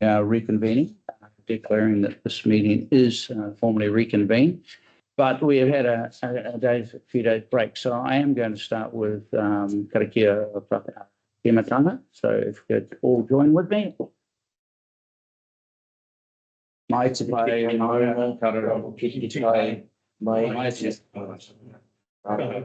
Reconvening, declaring that this meeting is formally reconvened. But we have had a few days break, so I am going to start with Karakia Timatanga. So if you could all join with me. Mai te pai e maunga, kararo ki te tai, mai te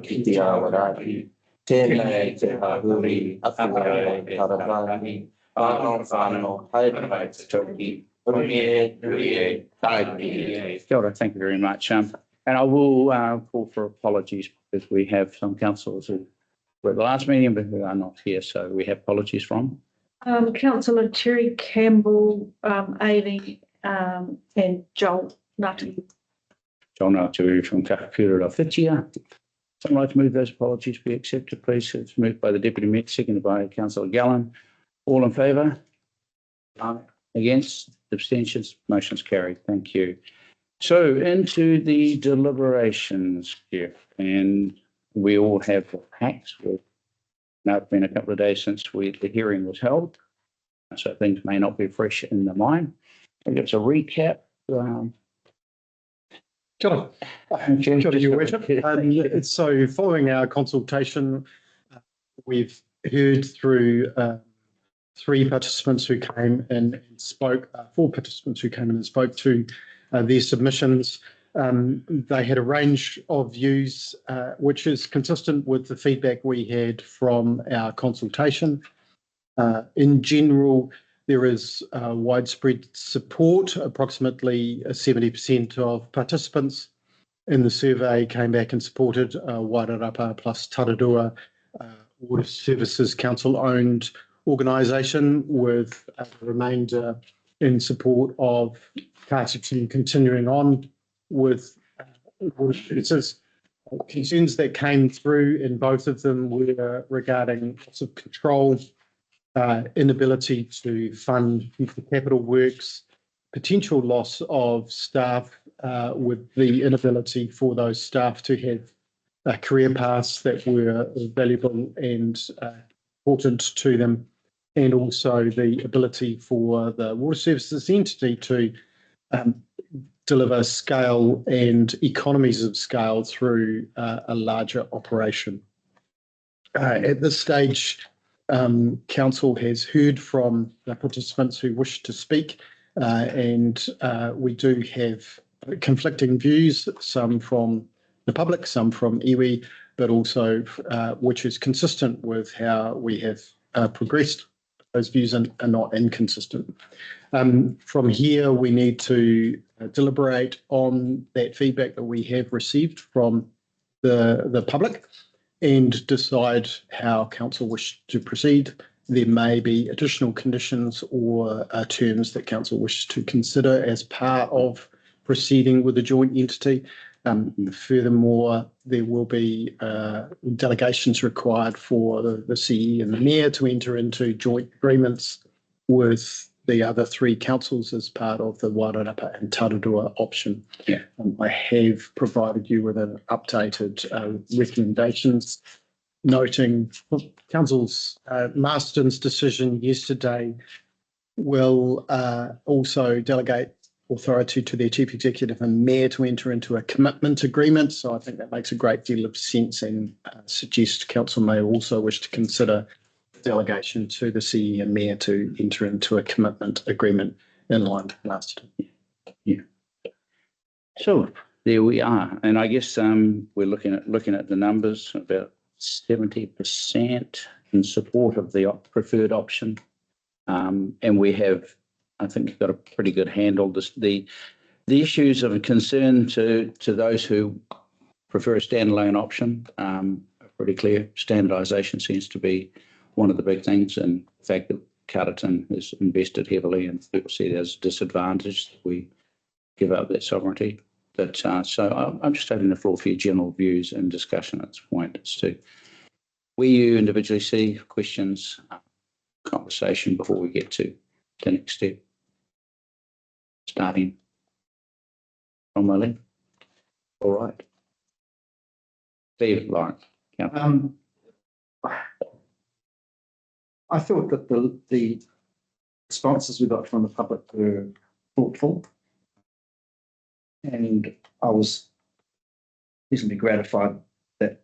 ki te awaraki, tēnei te hahuri, awhirai e tarawani, whānau, haere te toki, urie, taiki. Kia ora, thank you very much. And I will call for apologies because we have some councillors who were at the last meeting but who are not here, so we have apologies from. Councillor Terry Campbell, Aileen, and Joel Nutty. Joel Nutty from Kakapura Whitia. I'd like to move those apologies be accepted, please. It's moved by the Deputy Mayor, seconded by Councillor Gallen. All in favour? Against? Abstentions? Motion's carried. Thank you. So into the deliberations, Jeff, and we all have the packs. Now it's been a couple of days since the hearing was held, so things may not be fresh in the mind. I'll give us a recap. So following our consultation, we've heard through four participants who came in and spoke to their submissions. They had a range of views, which is consistent with the feedback we had from our consultation. In general, there is widespread support. Approximately 70% of participants in the survey came back and supported Wairarapa plus Taradua Water Services Council-owned organisation, with the remainder in support of Carterton continuing on with water services. Concerns that came through in both of them were regarding loss of control, inability to fund future capital works, potential loss of staff with the inability for those staff to have career paths that were valuable and important to them, and also the ability for the water services entity to deliver scale and economies of scale through a larger operation. At this stage, Council has heard from the participants who wish to speak, and we do have conflicting views, some from the public, some from iwi, but also which is consistent with how we have progressed. Those views are not inconsistent. From here, we need to deliberate on that feedback that we have received from the public and decide how Council wish to proceed. There may be additional conditions or terms that Council wishes to consider as part of proceeding with the joint entity. Furthermore, there will be delegations required for the CE and the Mayor to enter into joint agreements with the other three councils as part of the Wairarapa and Taradua option. Yeah. I have provided you with an updated recommendations, noting Council's Marston's decision yesterday will also delegate authority to their Chief Executive and Mayor to enter into a commitment agreement. So I think that makes a great deal of sense, and suggest Council may also wish to consider delegation to the CE and Mayor to enter into a commitment agreement in line with last. Yeah. So there we are, and I guess we're looking at the numbers, about 70% in support of the preferred option, and we have, I think, we've got a pretty good handle. The issues of concern to those who prefer a standalone option are pretty clear. Standardisation seems to be one of the big things, and the fact that Carterton has invested heavily and people see it as a disadvantage that we give up that sovereignty. But so I'm just opening the floor for your general views and discussion at this point as to where you individually see questions, conversation before we get to the next step. Starting from my left. All right. Steve, Lauren. Yeah. I thought that the responses we got from the public were thoughtful. And I was reasonably gratified that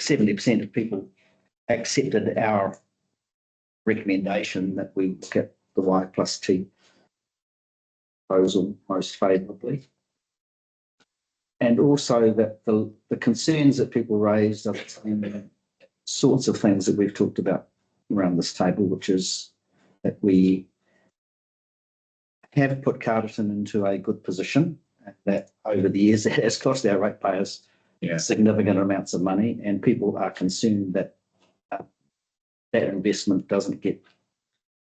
70% of people accepted our recommendation that we look at the Y+T proposal most favourably. And also that the concerns that people raised are the same sorts of things that we've talked about around this table, which is that we have put Carterton into a good position, that over the years it has cost our ratepayers significant amounts of money, and people are concerned that that investment doesn't get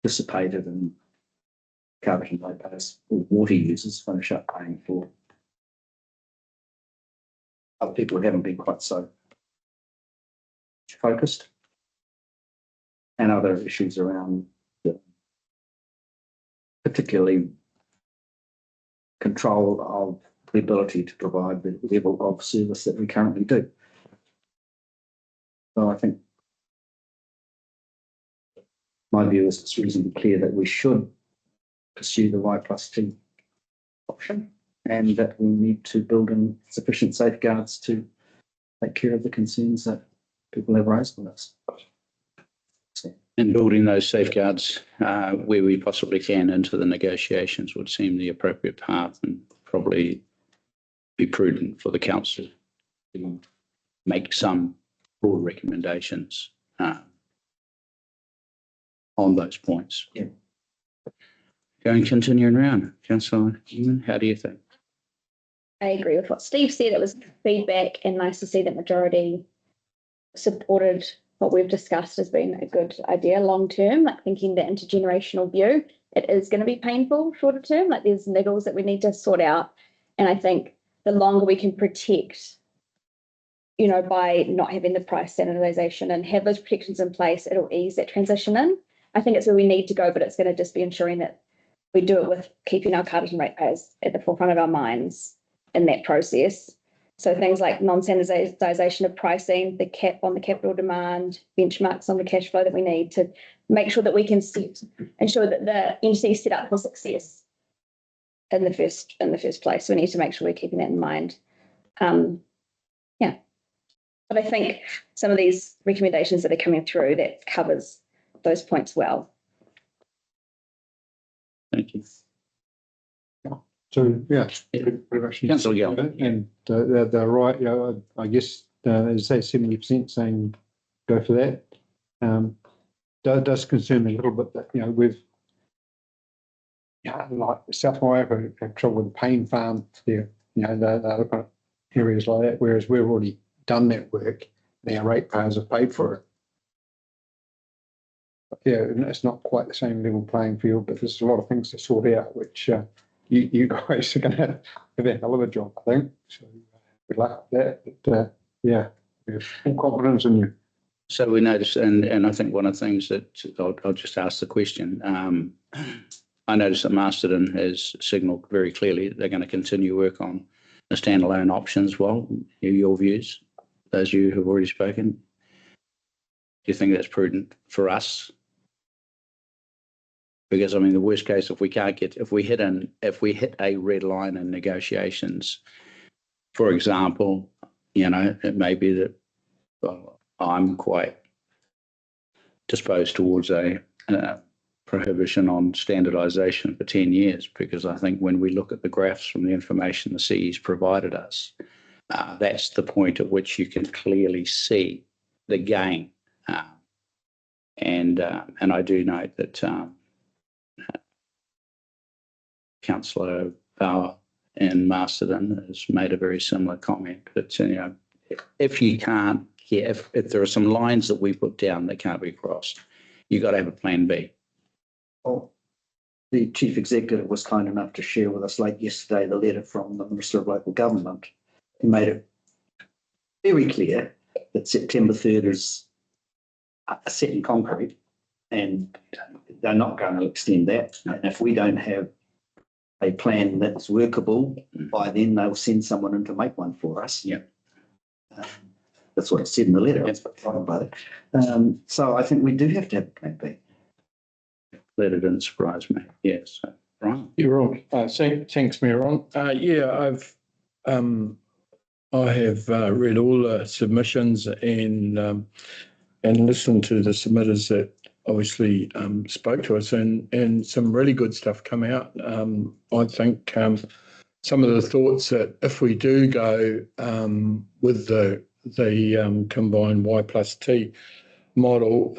dissipated and Carterton ratepayers or water users finish up paying for other people who haven't been quite so focused, and other issues around particularly control of the ability to provide the level of service that we currently do. So I think my view is it's reasonably clear that we should pursue the Y+T option, and that we need to build in sufficient safeguards to take care of the concerns that people have raised with us. And building those safeguards where we possibly can into the negotiations would seem the appropriate path, and probably be prudent for the council to make some broad recommendations on those points. Yeah. Going continuing around, Councillor Newman, how do you think? I agree with what Steve said. It was feedback, and nice to see that majority supported what we've discussed as being a good idea long term, like thinking the intergenerational view. It is going to be painful shorter term, like there's niggles that we need to sort out. And I think the longer we can protect, you know, by not having the price standardization and have those protections in place, it'll ease that transition in. I think it's where we need to go, but it's going to just be ensuring that we do it with keeping our Carterton ratepayers at the forefront of our minds in that process. So things like non-standardization of pricing, the cap on the capital demand, benchmarks on the cash flow that we need to make sure that we can ensure that the entity is set up for success in the first place. We need to make sure we're keeping that in mind. Yeah. But I think some of these recommendations that are coming through, that covers those points well. Thank you. So, yeah. Councillor Gill. And they're right, you know, I guess, as they say, 70% saying go for that. That does concern me a little bit that, you know, we've, like South Waiheke have trouble with the pain farm there, you know, they're looking at areas like that, whereas we've already done that work, and our ratepayers have paid for it. But yeah, it's not quite the same level playing field, but there's a lot of things to sort out, which you guys are going to have a hell of a job, I think. So good luck with that. But yeah, we have full confidence in you. So we noticed, and I think one of the things that I'll just ask the question. I noticed that Masterton has signalled very clearly that they're going to continue work on the standalone options. Well, your views, those of you who've already spoken, do you think that's prudent for us? Because I mean, the worst case, if we hit a red line in negotiations, for example, you know, it may be that I'm quite disposed towards a prohibition on standardisation for 10 years, because I think when we look at the graphs from the information the CE's provided us, that's the point at which you can clearly see the gain. And I do note that Councillor Bauer in Masterton has made a very similar comment that, you know, if you can't, if there are some lines that we put down that can't be crossed, you've got to have a plan B. Well, the Chief Executive was kind enough to share with us late yesterday the letter from the Minister of Local Government. He made it very clear that September 3rd is set in concrete, and they're not going to extend that. And if we don't have a plan that's workable by then, they'll send someone in to make one for us. Yeah. That's what it said in the letter. I was fine by that. So I think we do have to have a plan B. that it didn't surprise me. Yes, so, right. You're on. Thanks, Mayor. I have read all the submissions and listened to the submitters that obviously spoke to us, and some really good stuff come out. I think some of the thoughts that if we do go with the combined Y+T model,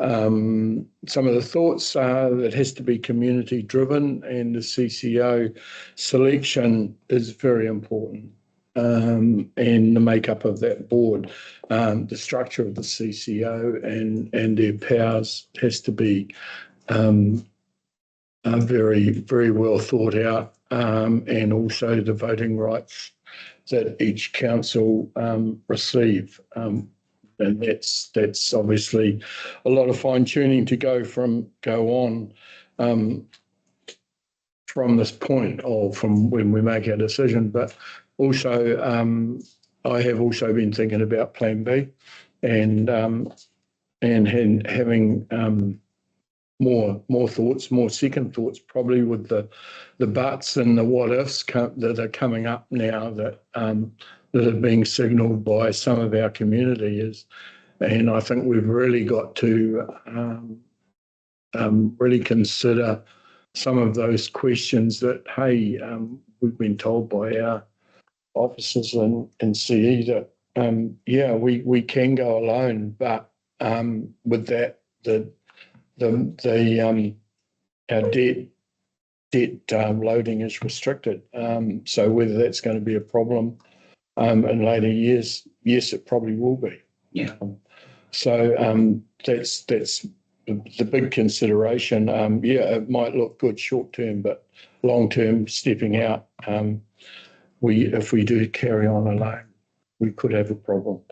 some of the thoughts are that it has to be community driven, and the CCO selection is very important. And the makeup of that board, the structure of the CCO and their powers has to be very, very well thought out, and also the voting rights that each council receive. And that's obviously a lot of fine tuning to go on from this point, or from when we make our decision. But also, I have also been thinking about Plan B, and having more thoughts, more second thoughts, probably with the buts and the what ifs that are coming up now that are being signalled by some of our community is, and I think we've really got to really consider some of those questions that, hey, we've been told by our officers in CE that, yeah, we can go alone, but with that, our debt loading is restricted. So whether that's going to be a problem in later years, yes, it probably will be. Yeah. So that's the big consideration. Yeah, it might look good short term, but long term, stepping out, if we do carry on alone, we could have a problem.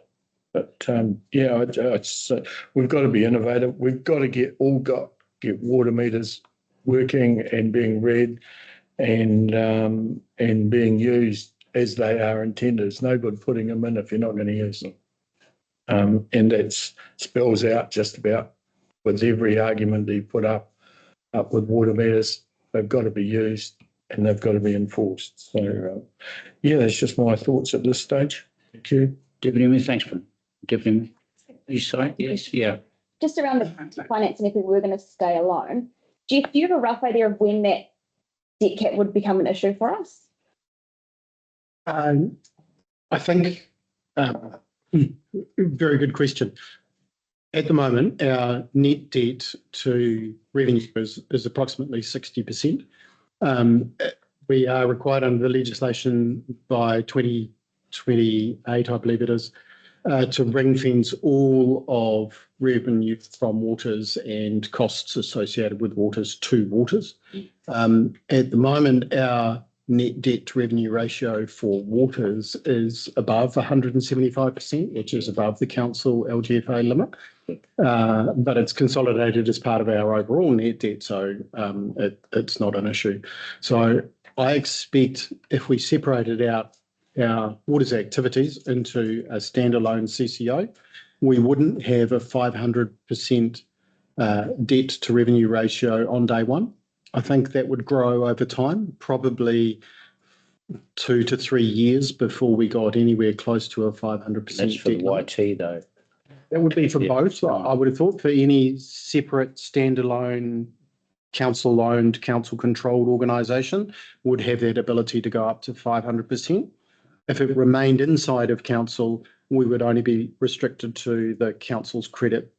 But yeah, we've got to be innovative. We've got to get water meters working and being read and being used as they are intended. It's no good putting them in if you're not going to use them. And that spells out just about with every argument that you put up with water meters. They've got to be used and they've got to be enforced. So yeah, that's just my thoughts at this stage. Thank you. Deputy Mayor, thanks, Ben. Deputy Mayor. You sorry? Yes, yeah. Just around the financing, if we were going to stay alone, do you have a rough idea of when that debt cap would become an issue for us? I think, very good question. At the moment, our net debt to revenue is approximately 60%. We are required under the legislation by 2028, I believe it is, to ring fence all of revenue from waters and costs associated with waters to waters. At the moment, our net debt to revenue ratio for waters is above 175%, which is above the council LGFA limit. But it's consolidated as part of our overall net debt, so it's not an issue. So I expect if we separated out our waters activities into a standalone CCO, we wouldn't have a 500% debt to revenue ratio on day one. I think that would grow over time, probably 2 to 3 years before we got anywhere close to a 500%. That's for the YT though. That would be for both. Right. I would have thought for any separate standalone council-owned, council-controlled organisation would have that ability to go up to 500%. If it remained inside of council, we would only be restricted to the council's credit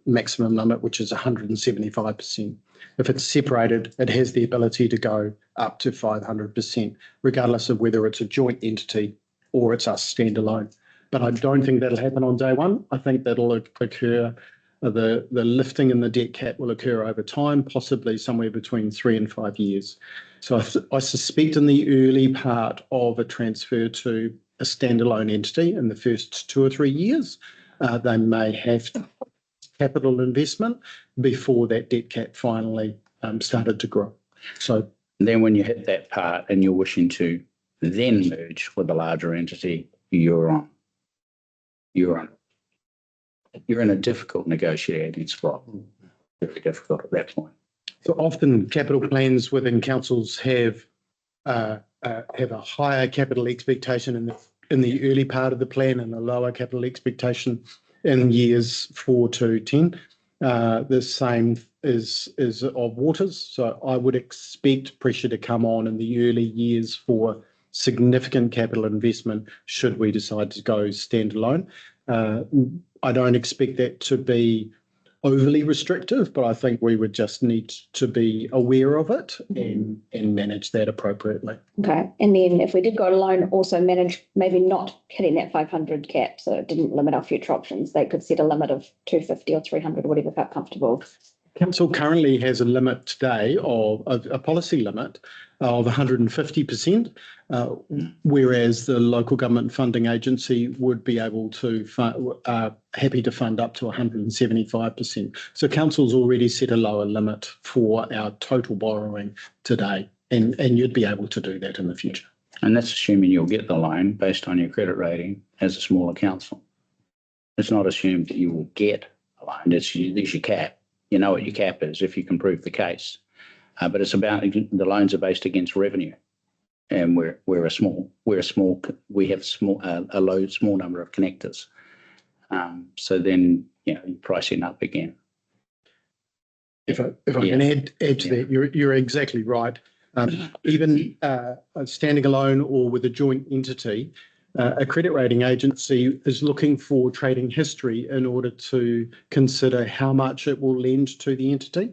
maximum limit, which is 175%. If it's separated, it has the ability to go up to 500%, regardless of whether it's a joint entity or it's us standalone. But I don't think that'll happen on day one. I think that'll occur, the lifting in the debt cap will occur over time, possibly somewhere between 3 and 5 years. So I suspect in the early part of a transfer to a standalone entity in the first 2 or 3 years, they may have capital investment before that debt cap finally started to grow. So then when you hit that part and you're wishing to then merge with a larger entity, you're in a difficult negotiating spot. Very difficult at that point. So often capital plans within councils have a higher capital expectation in the early part of the plan and a lower capital expectation in years 4 to 10. The same is of waters. So I would expect pressure to come on in the early years for significant capital investment should we decide to go standalone. I don't expect that to be overly restrictive, but I think we would just need to be aware of it and manage that appropriately. Okay, and then if we did go alone, also manage maybe not hitting that 500 cap, so it didn't limit our future options. They could set a limit of 250 or 300, whatever felt comfortable. Council currently has a limit today of a policy limit of 150%, whereas the local government funding agency would be able to happy to fund up to 175%. So council's already set a lower limit for our total borrowing today, and you'd be able to do that in the future. And that's assuming you'll get the loan based on your credit rating as a smaller council. It's not assumed that you will get a loan. There's your cap. You know what your cap is if you can prove the case. But it's about the loans are based against revenue, and we have a small number of connectors. So then you're pricing up again. If I can add to that, you're exactly right. Even standing alone or with a joint entity, a credit rating agency is looking for trading history in order to consider how much it will lend to the entity.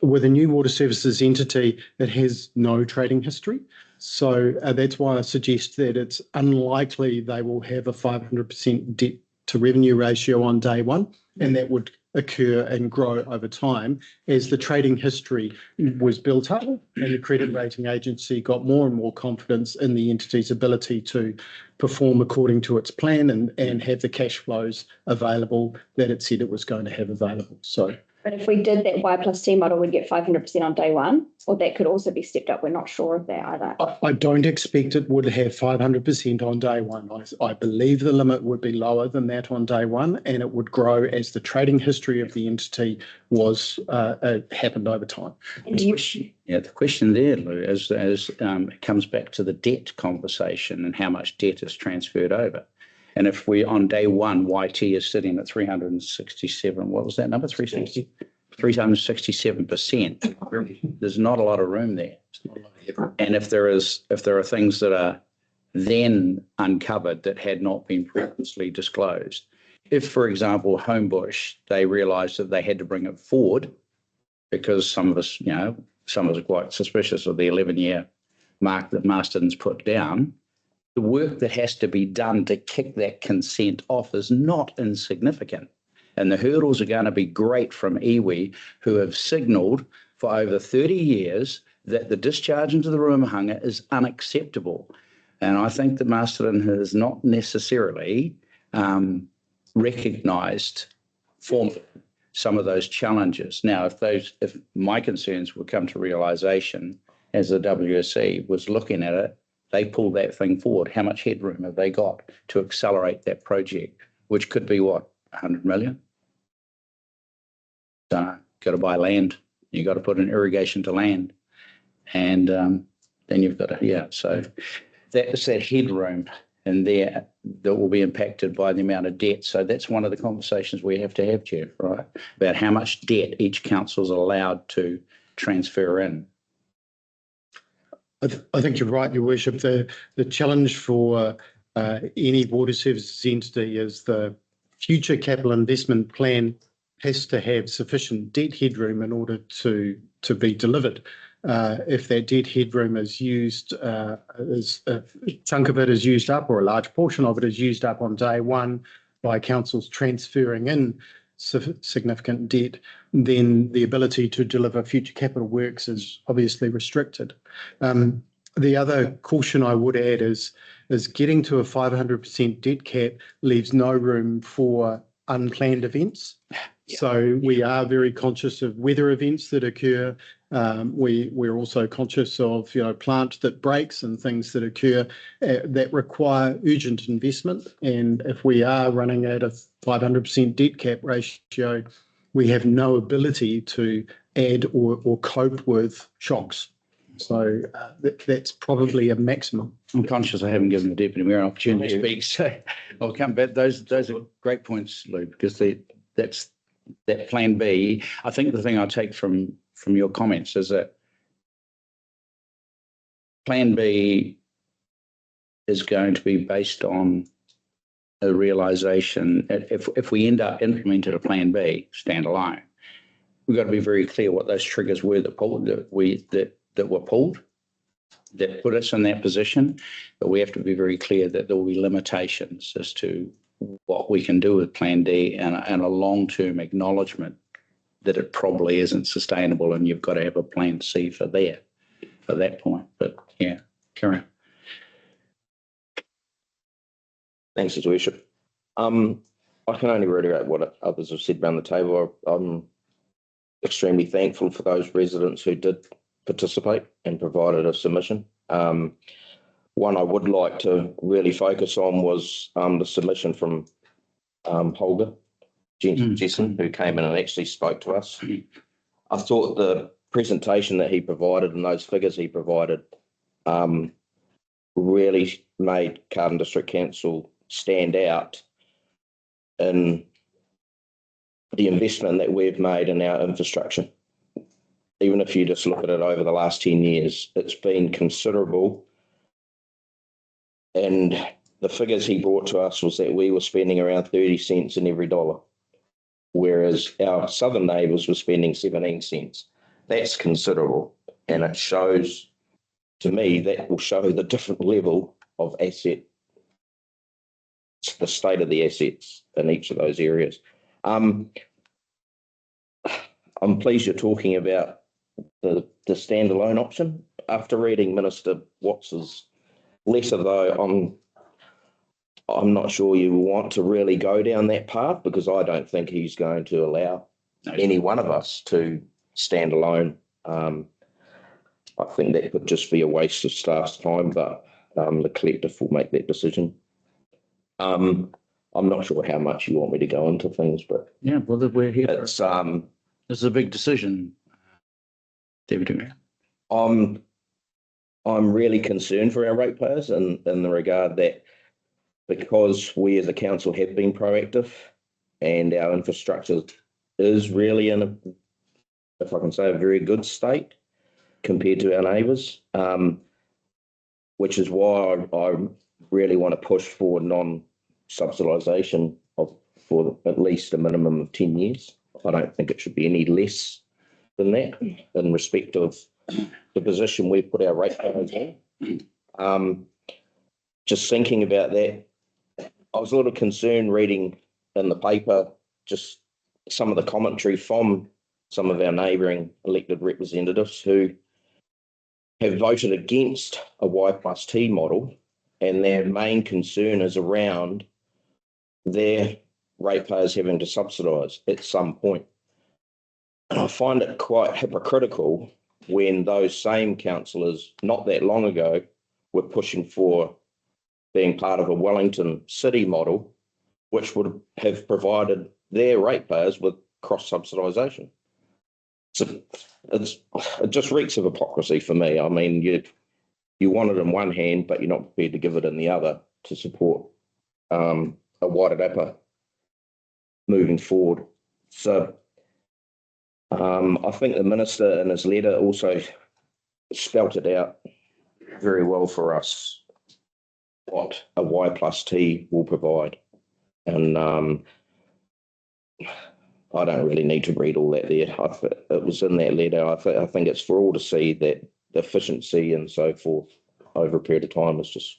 With a new water services entity, it has no trading history. So that's why I suggest that it's unlikely they will have a 500% debt to revenue ratio on day one, and that would occur and grow over time as the trading history was built up and the credit rating agency got more and more confidence in the entity's ability to perform according to its plan and have the cash flows available that it said it was going to have available. So, but if we did that Y+T model, we'd get 500% on day one, or that could also be stepped up. We're not sure of that either. I don't expect it would have 500% on day one. I believe the limit would be lower than that on day one, and it would grow as the trading history of the entity was happened over time. The question there, Lou, is it comes back to the debt conversation and how much debt is transferred over. And if we on day one, YT is sitting at 367, what was that number? 367%. There's not a lot of room there. And if there are things that are then uncovered that had not been previously disclosed, if, for example, Homebush, they realised that they had to bring it forward because some of us are quite suspicious of the 11-year mark that Marston's put down. The work that has to be done to kick that consent off is not insignificant. And the hurdles are going to be great from iwi, who have signalled for over 30 years that the discharge into the Ruamahanga is unacceptable. And I think that Marston has not necessarily recognised formally some of those challenges. Now, if my concerns would come to realisation as the WSC was looking at it, they pulled that thing forward. How much headroom have they got to accelerate that project, which could be what, 100 million? Got to buy land. You got to put an irrigation to land, and then you've got to So that's that headroom, and there that will be impacted by the amount of debt. So that's one of the conversations we have to have, Jeff, right? About how much debt each council is allowed to transfer in. I think you're right, Your Worship. The challenge for any water services entity is the future capital investment plan has to have sufficient debt headroom in order to be delivered. If that debt headroom is used, a chunk of it is used up, or a large portion of it is used up on day one by councils transferring in significant debt, then the ability to deliver future capital works is obviously restricted. The other caution I would add is getting to a 500% debt cap leaves no room for unplanned events. Yeah. So we are very conscious of weather events that occur. We're also conscious of plant that breaks and things that occur that require urgent investment. And if we are running at a 500% debt cap ratio, we have no ability to add or cope with shocks. So that's probably a maximum. I'm conscious I haven't given the Deputy Mayor an opportunity to speak, so I'll come back. Those are great points, Lou, because that's that plan B. I think the thing I take from your comments is that plan B is going to be based on a realization that if we end up implementing a plan B standalone, we've got to be very clear what those triggers were that were pulled, that put us in that position. But we have to be very clear that there will be limitations as to what we can do with plan D and a long-term acknowledgement that it probably isn't sustainable, and you've got to have a plan C for that point. But yeah, carry on. Thanks, His Worship. I can only reiterate what others have said around the table. I'm extremely thankful for those residents who did participate and provided a submission. One I would like to really focus on was the submission from Holger Jensen, who came in and actually spoke to us. I thought the presentation that he provided and those figures he provided really made Carterton District Council stand out in the investment that we've made in our infrastructure. Even if you just look at it over the last 10 years, it's been considerable. And the figures he brought to us was that we were spending around 30 cents in every dollar, whereas our southern neighbours were spending 17 cents. That's considerable. And it shows, to me, that will show the different level of asset, the state of the assets in each of those areas. I'm pleased you're talking about the standalone option. After reading Minister Watts's letter, though, I'm not sure you want to really go down that path, because I don't think he's going to allow any one of us to stand alone. I think that could just be a waste of staff's time, but the collective will make that decision. I'm not sure how much you want me to go into things, but Yeah, well, we're here. it's This is a big decision, Deputy Mayor. I'm really concerned for our ratepayers in the regard that, because we as a council have been proactive and our infrastructure is really in a, if I can say, a very good state compared to our neighbours, which is why I really want to push for non-subsidisation for at least a minimum of 10 years. I don't think it should be any less than that in respect of the position we've put our ratepayers in. Just thinking about that, I was a little concerned reading in the paper just some of the commentary from some of our neighbouring elected representatives who have voted against a Y+T model, and their main concern is around their ratepayers having to subsidise at some point. And I find it quite hypocritical when those same councillors not that long ago were pushing for being part of a Wellington City model, which would have provided their ratepayers with cross-subsidisation. So it just reeks of hypocrisy for me. I mean, you want it in one hand, but you're not prepared to give it in the other to support a Wairarapa moving forward. So I think the Minister in his letter also spelt it out very well for us, what a Y+T will provide. And I don't really need to read all that there. It was in that letter. I think it's for all to see that the efficiency and so forth over a period of time is just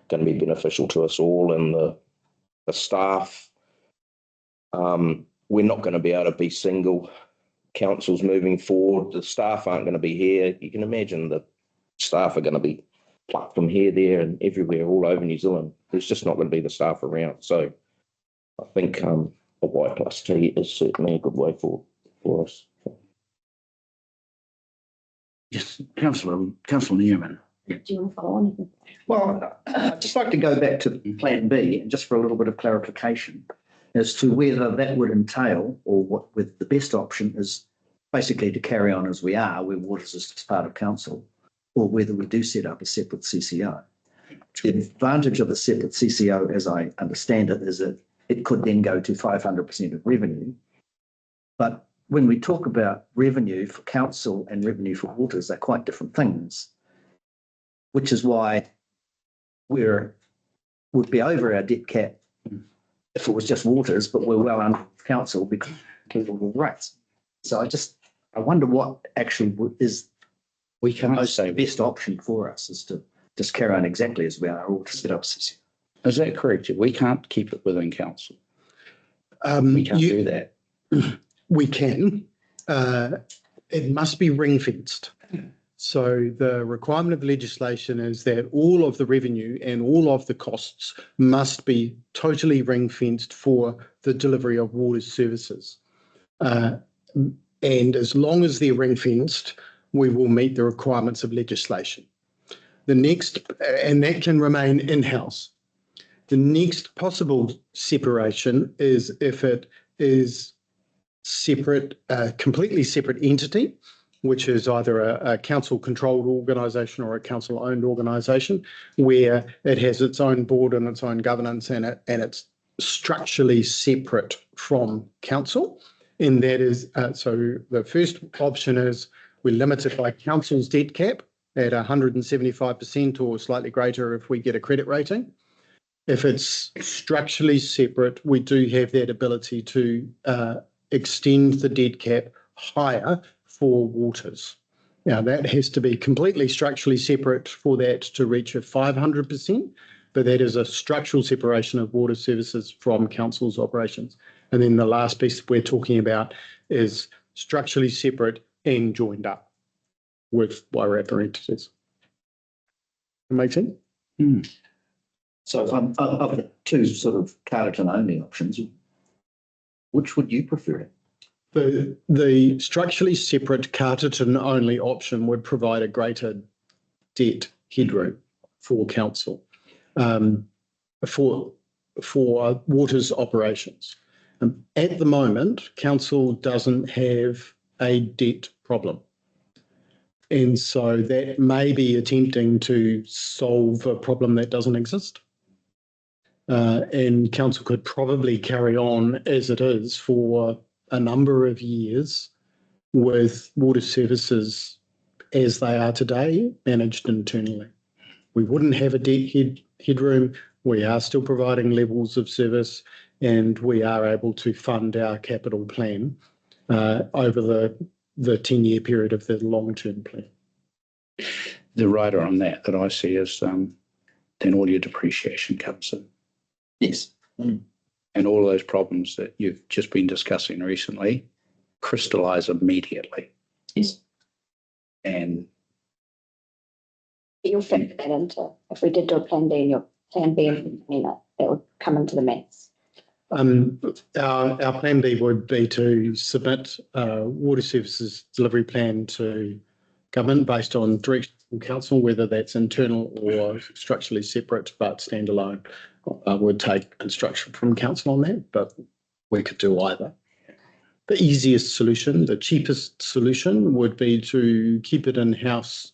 going to be beneficial to us all. And the staff, we're not going to be able to be single councils moving forward. The staff aren't going to be here. You can imagine the staff are going to be plucked from here, there and everywhere all over New Zealand. There's just not going to be the staff around. So I think a Y+T is certainly a good way for us. Yes, Councillor Newman. Do you want to follow on? Well, I'd just like to go back to Plan B, just for a little bit of clarification as to whether that would entail, or what with the best option is basically to carry on as we are, where waters is just part of council, or whether we do set up a separate CCO. The advantage of a separate CCO, as I understand it, is that it could then go to 500% of revenue. But when we talk about revenue for council and revenue for waters, they're quite different things, which is why would be over our debt cap if it was just waters, but we're well under council because of all the rates. So I wonder what actually is We the can't most say. best option for us is to just carry on exactly as we are, or to set up CCO. Is that correct? We can't keep it within council. We can't do that. We can. It must be ring fenced. So the requirement of legislation is that all of the revenue and all of the costs must be totally ring fenced for the delivery of water services. And as long as they're ring fenced, we will meet the requirements of legislation. The next, and that can remain in-house. The next possible separation is if it is separate, completely separate entity, which is either a council-controlled organisation or a council-owned organisation, where it has its own board and its own governance and it's structurally separate from council. And that is, so the first option is we're limited by council's debt cap at 175% or slightly greater if we get a credit rating. If it's structurally separate, we do have that ability to extend the debt cap higher for waters. Now, that has to be completely structurally separate for that to reach a 500%, but that is a structural separation of water services from council's operations. And then the last piece we're talking about is structurally separate and joined up with Wairarapa entities. Make sense? So if I'm of the two sort of Carterton only options, which would you prefer? The structurally separate Carterton only option would provide a greater debt headroom for council for waters operations. At the moment, council doesn't have a debt problem. And so that may be attempting to solve a problem that doesn't exist. And council could probably carry on as it is for a number of years with water services as they are today, managed internally. We wouldn't have a debt headroom. We are still providing levels of service and we are able to fund our capital plan over the 10-year period of the long-term plan. The rider on that I see is then all your depreciation comes in. Yes. And all those problems that you've just been discussing recently crystallise immediately. Yes. And You'll fit that into, if we did do a plan D and your plan B and that would come into the maths. Our plan B would be to submit a water services delivery plan to government based on direction from council, whether that's internal or structurally separate but standalone. Would take instruction from council on that, but we could do either. The easiest solution, the cheapest solution would be to keep it in-house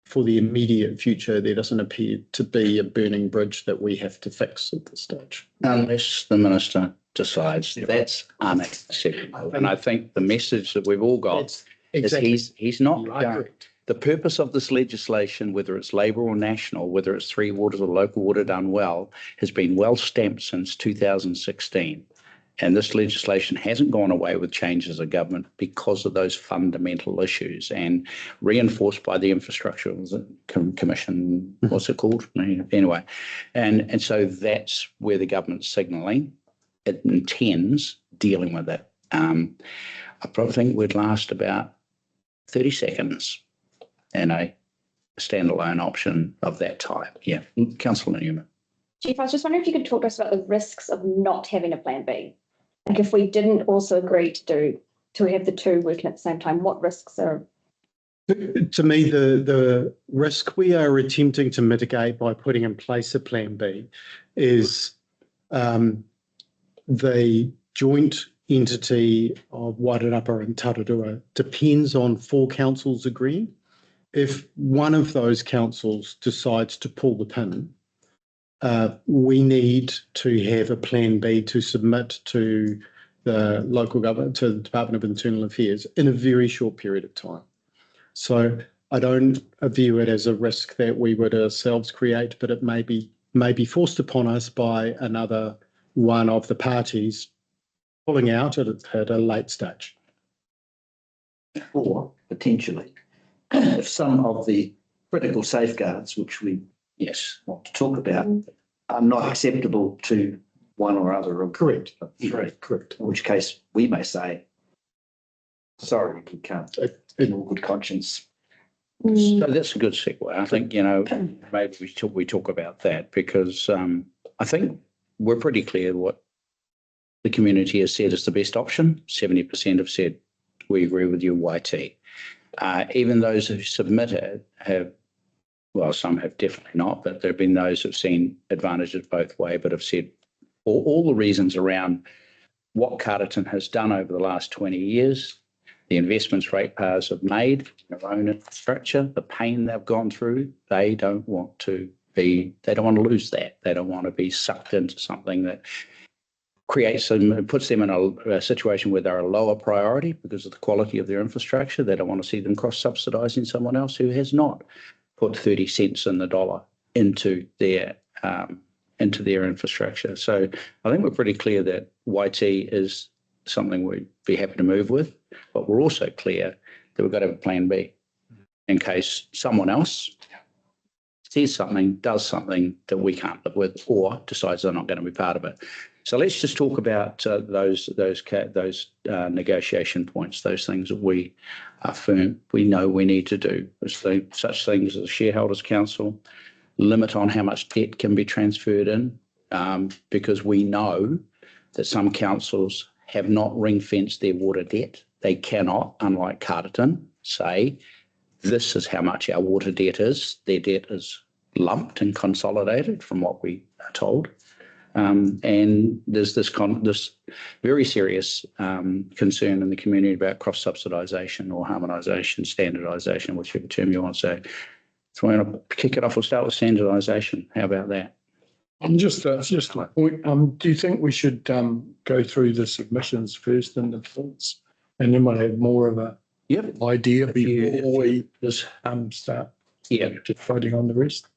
for the immediate future. There doesn't appear to be a burning bridge that we have to fix at this stage. unless the minister decides that's unacceptable. And I think the message that we've all got is he's not going. The purpose of this legislation, whether it's Labour or national, whether it's Three Waters or local water done well, has been well stamped since 2016. And this legislation hasn't gone away with changes of government because of those fundamental issues and reinforced by the Infrastructure Commission, what's it called? Anyway, and so that's where the government's signalling it intends dealing with it. I probably think we'd last about 30 seconds in a standalone option of that type. Yeah, Councillor Newman. Chief, I was just wondering if you could talk to us about the risks of not having a plan B. Like if we didn't also agree to have the two working at the same time, what risks are? To me, the risk we are attempting to mitigate by putting in place a plan B is the joint entity of Wairarapa and Tararua depends on 4 councils agreeing. If one of those councils decides to pull the pin, we need to have a plan B to submit to the local government, to the Department of Internal Affairs in a very short period of time. So I don't view it as a risk that we would ourselves create, but it may be forced upon us by another one of the parties pulling out at a late stage. Or potentially, if some of the critical safeguards, which we want to talk about, are not acceptable to one or other of Correct. the 3. Correct. In which case we may say, sorry, we can't, in all good conscience. So that's a good segue. I think, maybe we talk about that because I think we're pretty clear what the community has said is the best option. 70% have said, we agree with you, YT. Even those who submitted have, well, some have definitely not, but there have been those who've seen advantages both ways, but have said all the reasons around what Carterton has done over the last 20 years, the investments ratepayers have made in their own infrastructure, the pain they've gone through, they don't want to lose that. They don't want to be sucked into something that puts them in a situation where they're a lower priority because of the quality of their infrastructure. They don't want to see them cross-subsidising someone else who has not put 30 cents in the dollar into their infrastructure. So I think we're pretty clear that YT is something we'd be happy to move with, but we're also clear that we've got to have a plan B in case someone else sees something, does something that we can't live with, or decides they're not going to be part of it. So let's just talk about those negotiation points, those things that we know we need to do. Such things as a shareholders council, limit on how much debt can be transferred in, because we know that some councils have not ring-fenced their water debt. They cannot, unlike Carterton, say this is how much our water debt is. Their debt is lumped and consolidated from what we are told. And there's this very serious concern in the community about cross-subsidisation or harmonisation, standardisation, whichever term you want to say. So we're going to kick it off. We'll start with standardisation. How about that? Just a point. Do you think we should go through the submissions first and the thoughts, and then we'll have more of a idea before we just start voting on the rest?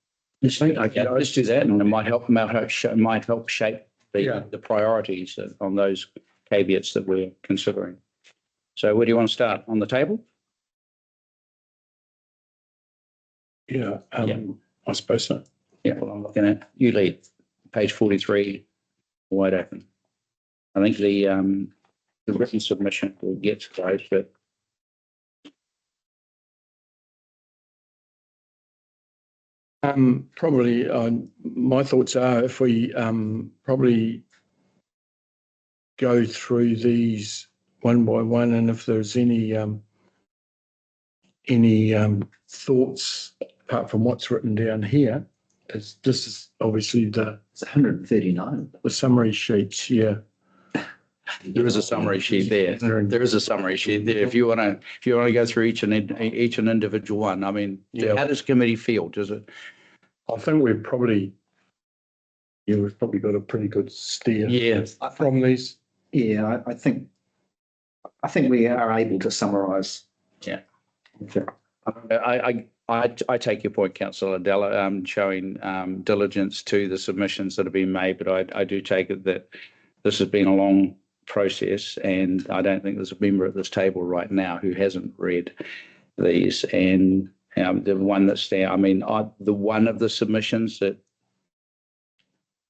Okay, let's do that, and it might help shape the priorities on those caveats that we're considering. So where do you want to start? On the table? Yeah, I suppose so. Yeah, well, I'm looking at you lead, page 43, wide open. I think the written submission will get to those, but probably my thoughts are if we probably go through these one by one, and if there's any thoughts apart from what's written down here, this is obviously It's 139. the summary sheets. Yeah, there is a summary sheet there. There is a summary sheet there. If you want to go through each and individual one, I mean, how does committee feel? Does it? I think we've probably got a pretty good steer from these. Yeah, I think we are able to summarise. Yeah. Okay. I take your point, Councillor Della, showing diligence to the submissions that have been made, but I do take it that this has been a long process, and I don't think there's a member at this table right now who hasn't read these. And the one that's there, the one of the submissions that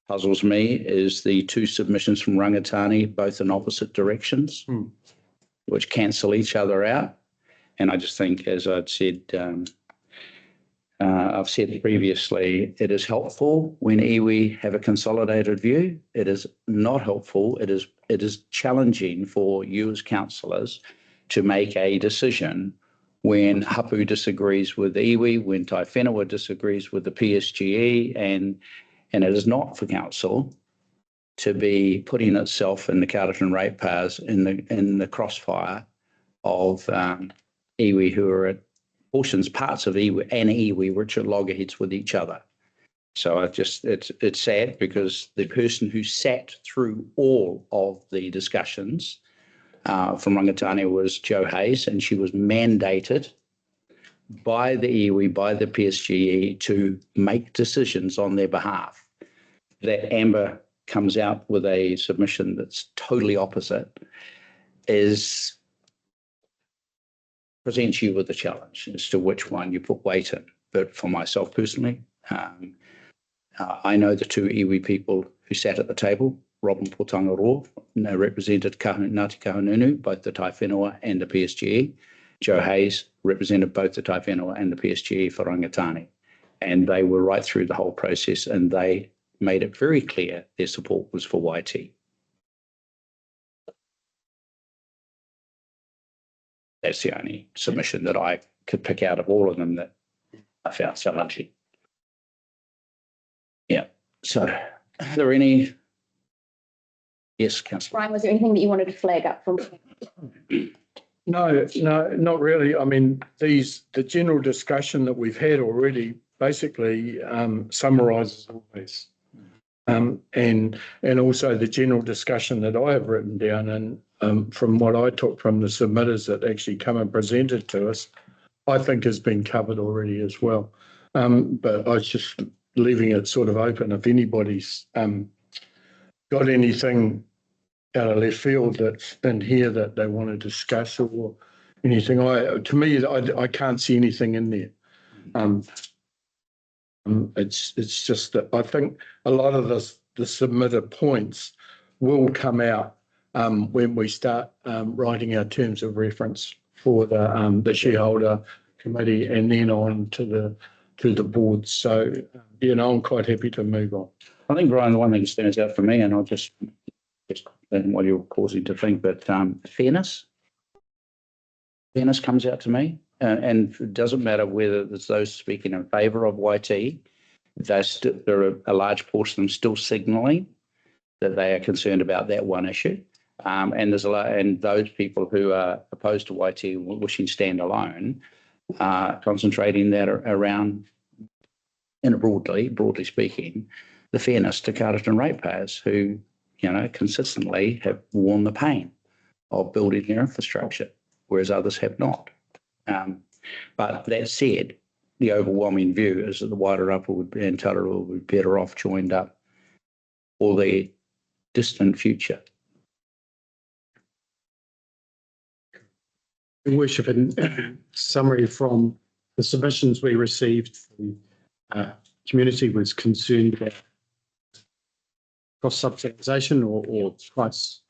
puzzles me is the 2 submissions from Rangatani, both in opposite directions, which cancel each other out. And I just think, as I've said previously, it is helpful when iwi have a consolidated view. It is not helpful. It is challenging for you as councillors to make a decision when Hapu disagrees with iwi, when Tai Whenua disagrees with the PSGE, and it is not for council to be putting itself in the Carterton ratepayers in the crossfire of iwi who are at parts of iwi and iwi which are loggerheads with each other. So it's sad because the person who sat through all of the discussions from Rangatani was Jo Hayes, and she was mandated by the iwi, by the PSGE to make decisions on their behalf. That Amber comes out with a submission that's totally opposite presents you with a challenge as to which one you put weight in. But for myself personally, I know the two iwi people who sat at the table. Robin Potangaroa represented Ngāti Kahungunu, both the Tai Whenua and the PSGE. Jo Hayes represented both the Tai Whenua and the PSGE for Rangatani. And they were right through the whole process, and they made it very clear their support was for YT. That's the only submission that I could pick out of all of them that I found challenging. Yeah. So are there any? Yes, Councillor. Brian, was there anything that you wanted to flag up from? No, not really. I mean, the general discussion that we've had already basically summarises all this. And also the general discussion that I have written down, and from what I took from the submitters that actually come and presented to us, I think has been covered already as well. But I was just leaving it sort of open if anybody's got anything out of left field that's in here that they want to discuss or anything. To me, I can't see anything in there. It's just that I think a lot of the submitted points will come out when we start writing our terms of reference for the shareholder committee and then on to the board. So I'm quite happy to move on. I think, Brian, the one thing that stands out for me, and I'll just while you're pausing to think, but fairness comes out to me, and it doesn't matter whether it's those speaking in favour of YT. There are a large portion of them still signalling that they are concerned about that one issue, and there's a lot, and those people who are opposed to YT wishing standalone are concentrating that around, broadly speaking, the fairness to Carterton ratepayers who, consistently have worn the pain of building their infrastructure, whereas others have not. But that said, the overwhelming view is that the Wairarapa and Tararua would be better off joined up for the distant future. Your Worship, in summary from the submissions we received, the community was concerned about cross-subsidisation or price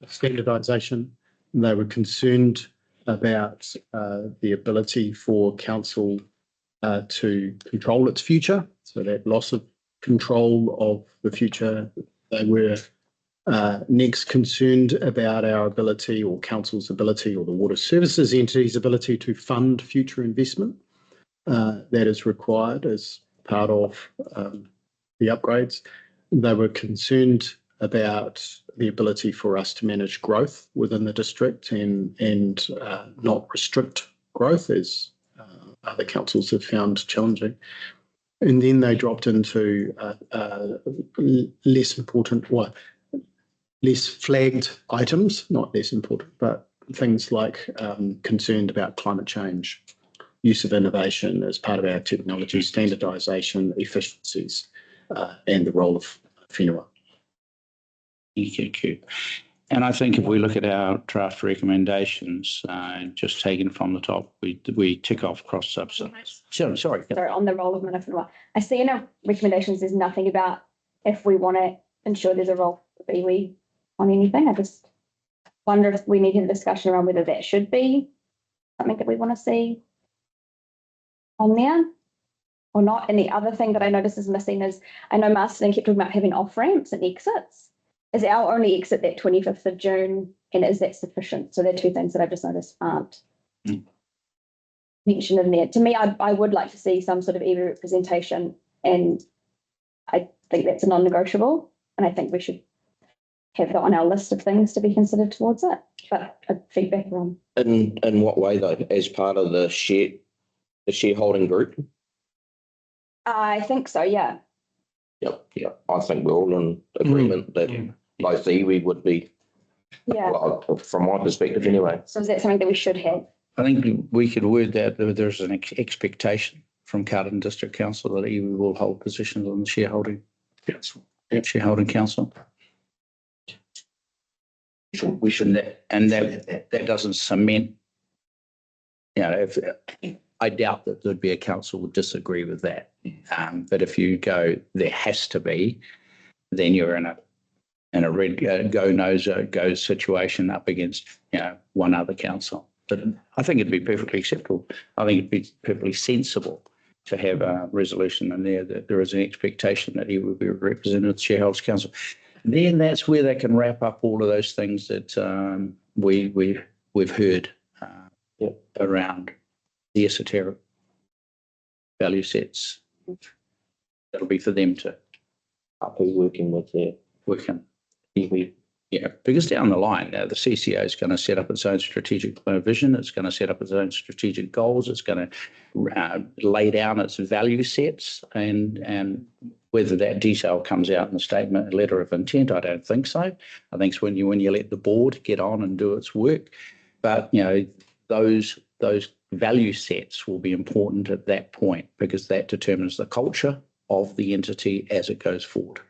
standardisation. They were concerned about the ability for council to control its future, so that loss of control of the future. They were next concerned about our ability, or council's ability, or the water services entity's ability to fund future investment that is required as part of the upgrades. They were concerned about the ability for us to manage growth within the district and not restrict growth, as other councils have found challenging. And then they dropped into less important, less flagged items, not less important, but things like concerned about climate change, use of innovation as part of our technology, standardisation, efficiencies, and the role of whenua. Thank you. And I think if we look at our draft recommendations, just taken from the top, we tick off cross-subsidy. Sorry. Sorry, on the role of mana whenua. I see in our recommendations there's nothing about if we want to ensure there's a role for iwi on anything. I just wonder if we need a discussion around whether that should be something that we want to see on there or not. And the other thing that I notice is missing is, I know Masterton kept talking about having off-ramps and exits. Is our only exit that 25th of June, and is that sufficient? So there are two things that I've just noticed aren't mentioned in there. To me, I would like to see some sort of iwi representation, and I think that's a non-negotiable, and I think we should have that on our list of things to be considered towards it, but feedback on. In what way though? As part of the shareholding group? I think so, yeah. Yep. I think we're all in agreement that both iwi would be, Yeah. well, from my perspective anyway. So is that something that we should have? I think we could word that there's an expectation from Carterton District Council that iwi will hold positions on the shareholding council. We shouldn't, and that doesn't cement, if I doubt that there'd be a council would disagree with that. But if you go, there has to be, then you're in a red go no-go situation up against, one other council. But I think it'd be perfectly acceptable. I think it'd be perfectly sensible to have a resolution in there that there is an expectation that he will be represented at the Shareholders Council. Then that's where they can wrap up all of those things that we've heard around the esoteric value sets. That'll be for them to Be working with their work in. Yeah, because down the line, now the CCO is going to set up its own strategic vision. It's going to set up its own strategic goals. It's going to lay down its value sets, and whether that detail comes out in the statement, letter of intent, I don't think so. I think it's when you let the board get on and do its work. But those value sets will be important at that point because that determines the culture of the entity as it goes forward.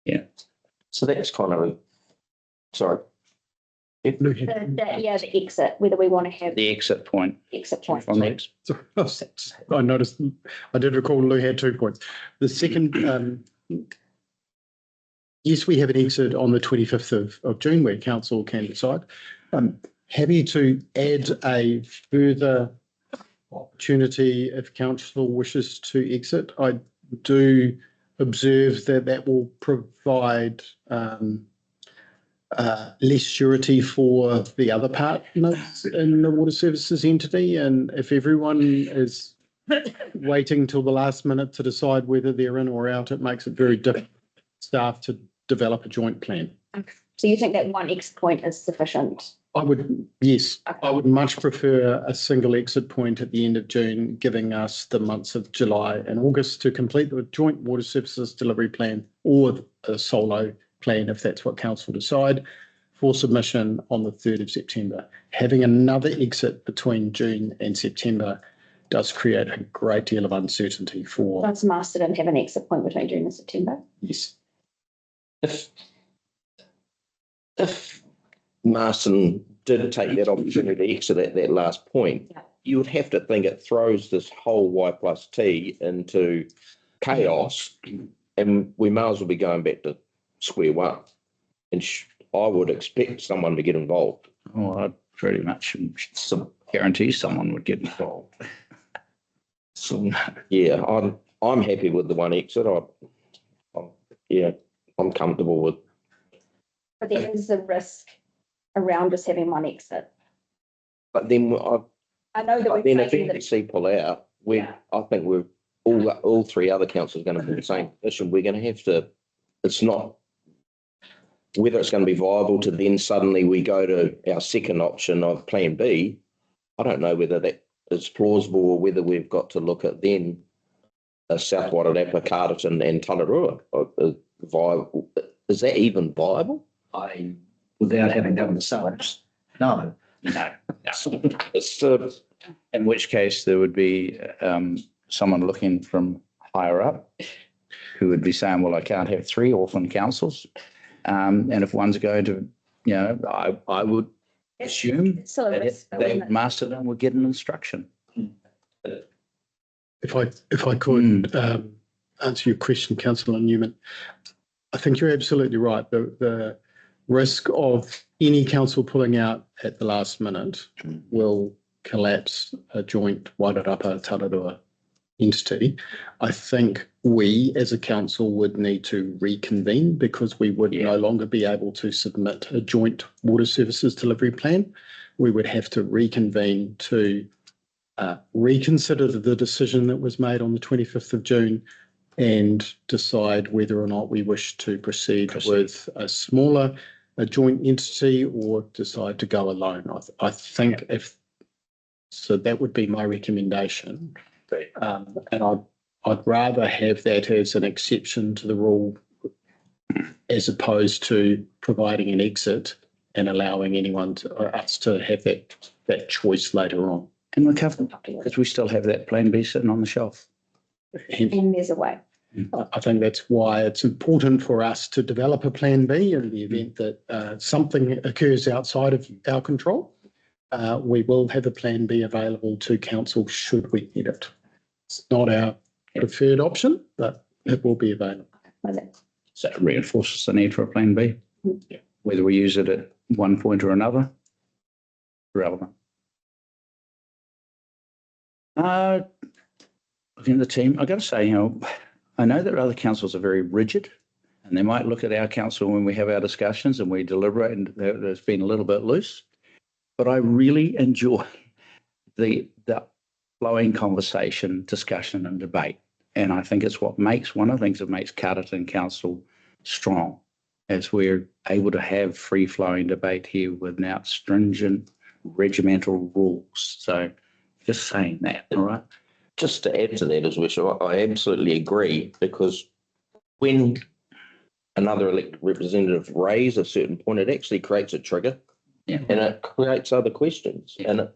Yeah. So that's kind of, sorry. The exit, whether we want to have The exit point. From that. I noticed, I did recall Lou had 2 points. The second, yes, we have an exit on the 25th of June where council can decide. Happy to add a further opportunity if council wishes to exit. I do observe that will provide less surety for the other partners in the water services entity. And if everyone is waiting till the last minute to decide whether they're in or out, it makes it very difficult for staff to develop a joint plan. So you think that one exit point is sufficient? Yes, I would much prefer a single exit point at the end of June, giving us the months of July and August to complete the joint water services delivery plan or a solo plan, if that's what council decide, for submission on the 3rd of September. Having another exit between June and September does create a great deal of uncertainty for. Does Masterton have an exit point between June and September? Yes. If Marston did take that opportunity to exit at that last point, you would have to think it throws this whole Y+T into chaos, and we may as well be going back to square one. And I would expect someone to get involved. Oh, I'd pretty much guarantee someone would get involved. So, yeah, I'm happy with the one exit. I'm comfortable with. But there is a risk around just having one exit. But then I know that then if NDC pull out, I think we're all 3 other councils going to be in the same position. We're going to have to. It's not whether it's going to be viable to then suddenly we go to our second option of Plan B. I don't know whether that is plausible or whether we've got to look at then South Wairarapa, Carterton and Tararua. Viable. Is that even viable? Without having done the sums, no. It's in which case there would be someone looking from higher up who would be saying, well, I can't have 3 orphan councils. And if one's going to, I would assume that Masterton would get an instruction. If I could answer your question, Councillor Newman, I think you're absolutely right. The risk of any council pulling out at the last minute will collapse a joint Wairarapa Tararua entity. I think we as a council would need to reconvene because we would no longer be able to submit a joint water services delivery plan. We would have to reconvene to reconsider the decision that was made on the 25th of June, and decide whether or not we wish to proceed with a smaller, a joint entity, or decide to go alone. I think so that would be my recommendation. And I'd rather have that as an exception to the rule as opposed to providing an exit and allowing us to have that choice later on. And we're covered because we still have that plan B sitting on the shelf. And there's a way. I think that's why it's important for us to develop a plan B in the event that something occurs outside of our control. We will have a plan B available to council should we need it. It's not our preferred option, but it will be available. So it reinforces the need for a plan B. Yeah. Whether we use it at one point or another, relevant. Looking at the team, I've got to say, I know that other councils are very rigid and they might look at our council when we have our discussions and we deliberate and there's been a little bit loose, but I really enjoy the flowing conversation, discussion and debate. And I think it's one of the things that makes Carterton Council strong, as we're able to have free-flowing debate here without stringent regimental rules. So just saying that, all right? Just to add to that as well, I absolutely agree, because when another elected representative raises a certain point, it actually creates a trigger, and it creates other questions. Yeah. And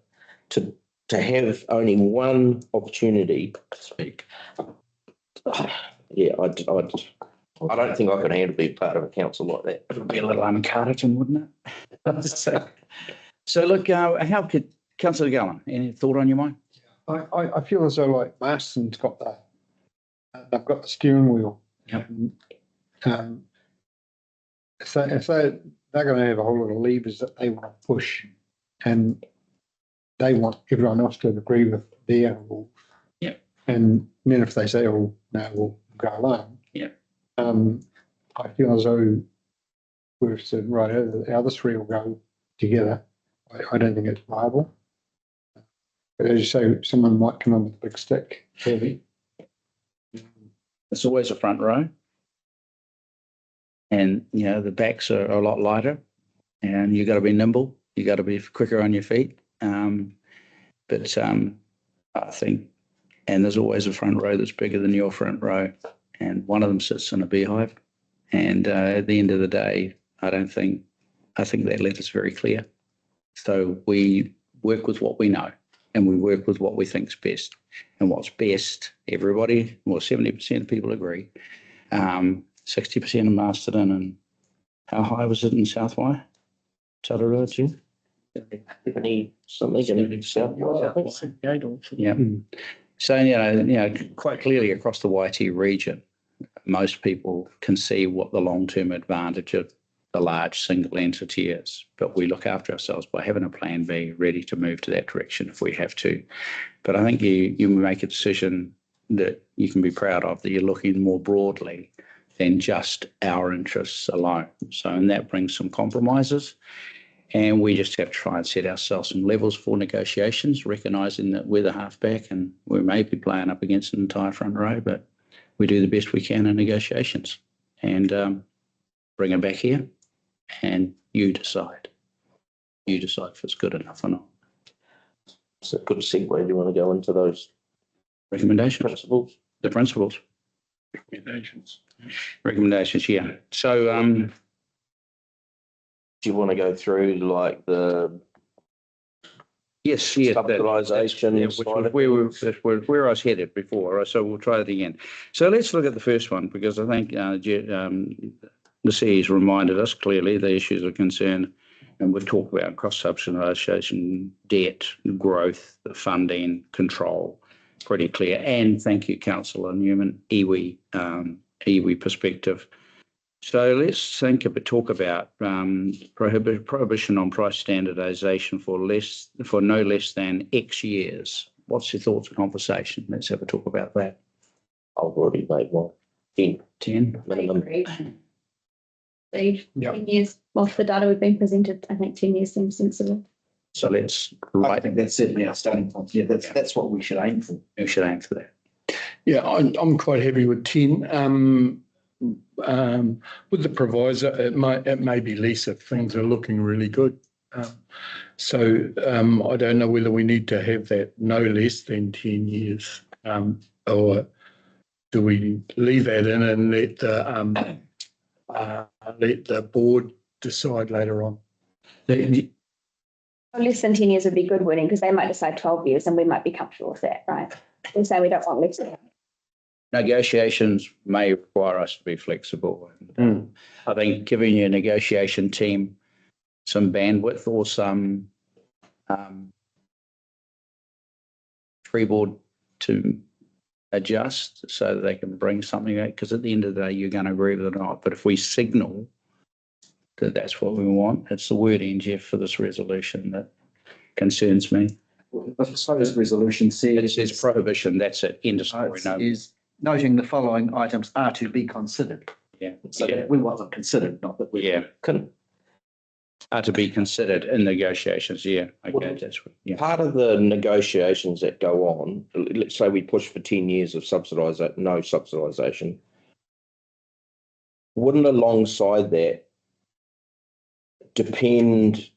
to have only one opportunity to speak, yeah, I don't think I could handle being part of a council like that. It would be a little uncarton, wouldn't it? So look, how could Councillor Gallen, any thought on your mind? I feel as though like Marston's got they've got the steering wheel. Yep. If they're going to have a whole lot of levers that they want to push, and they want everyone else to agree with their rules. Yep. And then if they say, "Oh no, we'll go alone." Yep. I feel as though we've said, right, the other three will go together. I don't think it's viable. But as you say, someone might come in with a big stick. Heavy. It's always a front row. And, the backs are a lot lighter and you've got to be nimble. You've got to be quicker on your feet. But I think, and there's always a front row that's bigger than your front row. And one of them sits in a beehive. And at the end of the day, I think that letter's very clear. So we work with what we know. And we work with what we think is best. And what's best, 70% of people agree. 60% in Masterton, and how high was it in South Wye? Tararua, Jim? 70 something in South Wales, I think. Yeah. So, quite clearly across the YT region, most people can see what the long-term advantage of the large single entity is, but we look after ourselves by having a plan B ready to move to that direction if we have to. But I think you make a decision that you can be proud of, that you're looking more broadly than just our interests alone. So, and that brings some compromises, and we just have to try and set ourselves some levels for negotiations, recognising that we're the halfback and we may be playing up against an entire front row, but we do the best we can in negotiations and bring it back here. And you decide. You decide if it's good enough or not. It's a good segue. Do you want to go into those Recommendations. principles? The principles. Recommendations, yeah. So, Do you want to go through like the yes. subsidisation side of things? Where I was headed before, so we'll try that again. So let's look at the first one, because I think the CE's reminded us clearly the issues of concern, and we've talked about cross-subsidisation, debt, growth, the funding, control, pretty clear. And thank you, Councillor Newman, iwi perspective. So let's talk about prohibition on price standardisation for no less than X years. What's your thoughts and conversation? Let's have a talk about that. I've already made one. 10 minimum. Steve, Yep. 10 years. Well, the data we've been presented, I think 10 years seems sensible. So let's I think that's certainly our starting point. Yeah, that's what we should aim for. We should aim for that. Yeah, I'm quite happy with 10. With the provisor, it may be less if things are looking really good. So I don't know whether we need to have that no less than 10 years, or do we leave that in and let the board decide later on? Less than 10 years would be good wording because they might decide 12 years and we might be comfortable with that, right? They say we don't want less than that. Negotiations may require us to be flexible. I think giving your negotiation team some bandwidth or some freeboard to adjust so that they can bring something out, because at the end of the day, you're going to agree with it or not. But if we signal that that's what we want, it's the wording, Jeff, for this resolution that concerns me. The proposed resolution It says. says prohibition, that's it, end of story. No. Is noting the following items are to be considered. Yeah. So that we want them considered, not that we. Yeah. Are to be considered in negotiations. Yeah. Okay. That's what, yeah. Part of the negotiations that go on, let's say we push for 10 years of no subsidisation. Wouldn't alongside that depend,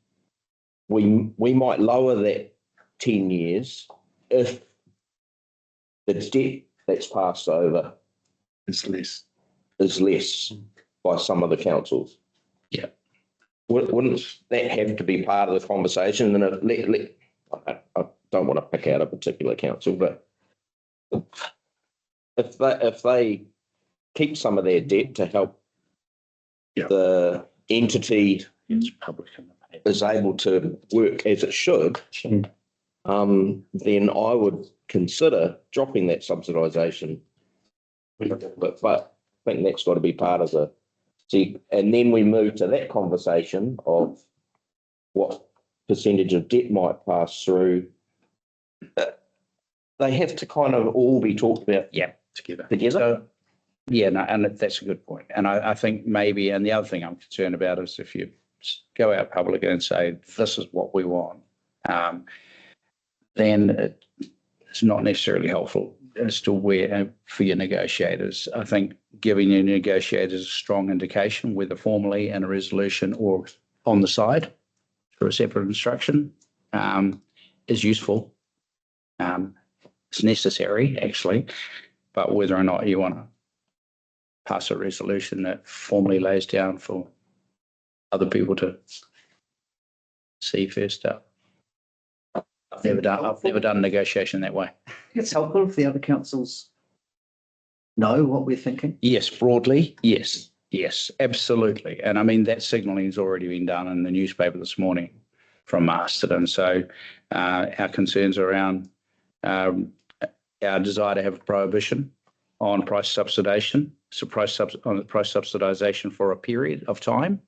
we might lower that 10 years if the debt that's passed over It's less. is less by some of the councils. Yeah. Wouldn't that have to be part of the conversation? And I don't want to pick out a particular council, but if they keep some of their debt to help the entity is able to work as it should, then I would consider dropping that subsidisation. But I think that's got to be part of the. See, and then we move to that conversation of what percentage of debt might pass through. They have to kind of all be talked about. Yeah, together. So, yeah, no, and that's a good point. And I think maybe, and the other thing I'm concerned about is if you go out publicly and say, this is what we want, then it's not necessarily helpful as to where for your negotiators. I think giving your negotiators a strong indication, whether formally in a resolution or on the side for a separate instruction, is useful. It's necessary, actually, but whether or not you want to pass a resolution that formally lays down for other people to see first up. I've never done a negotiation that way. It's helpful if the other councils know what we're thinking. Yes, broadly, yes, absolutely. And I mean, that signalling has already been done in the newspaper this morning from Masterton. So our concerns around our desire to have a prohibition on price subsidization, so price subsidization for a period of time.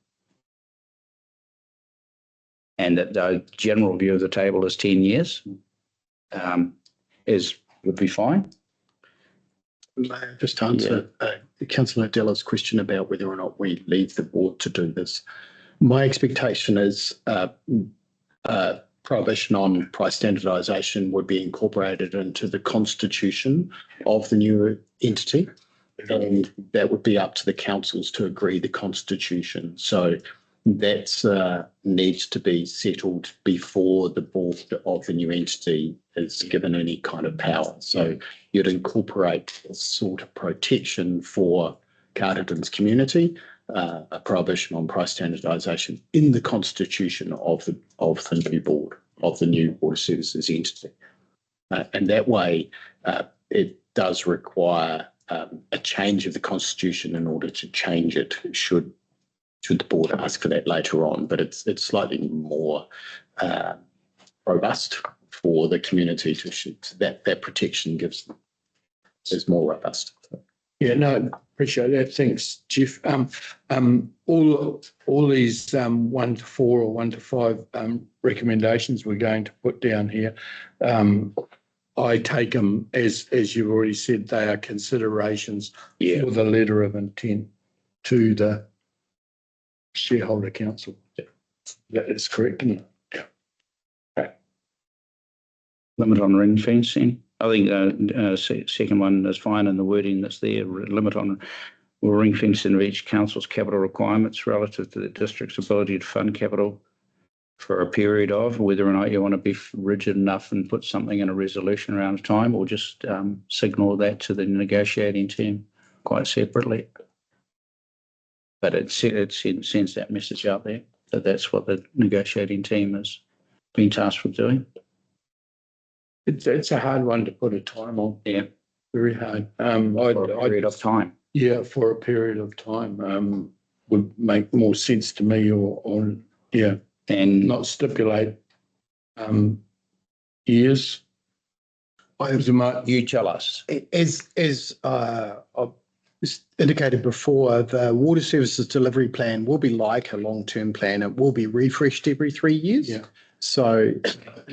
And that the general view of the table is 10 years would be fine. May I just answer Councillor Della's question about whether or not we leave the board to do this? My expectation is prohibition on price standardisation would be incorporated into the constitution of the new entity, and that would be up to the councils to agree the constitution. So that needs to be settled before the board of the new entity is given any kind of power. So you'd incorporate a sort of protection for Carterton's community, a prohibition on price standardisation in the constitution of the new board, of the new Water Services entity. And that way, it does require a change of the constitution in order to change it, should the board ask for that later on. But it's slightly more robust for the community that protection gives them, is more robust. Yeah, no, appreciate that. Thanks, Jeff. All these 1 to 4 or 1 to 5 recommendations we're going to put down here, I take them as you've already said, they are considerations for the letter of intent to the shareholder council. That is correct, isn't it? Limit on ring fencing. I think second one is fine in the wording that's there. Limit on or ring fencing of each council's capital requirements relative to the district's ability to fund capital for a period of, whether or not you want to be rigid enough and put something in a resolution around a time, or just signal that to the negotiating team quite separately. But it sends that message out there that that's what the negotiating team has been tasked with doing. It's a hard one to put a time on. Yeah, Very hard. for a period of time. Yeah, for a period of time, would make more sense to me, or yeah, And not stipulate years. you tell us. As I've indicated before, the water services delivery plan will be like a long-term plan. It will be refreshed every 3 years. Yeah. So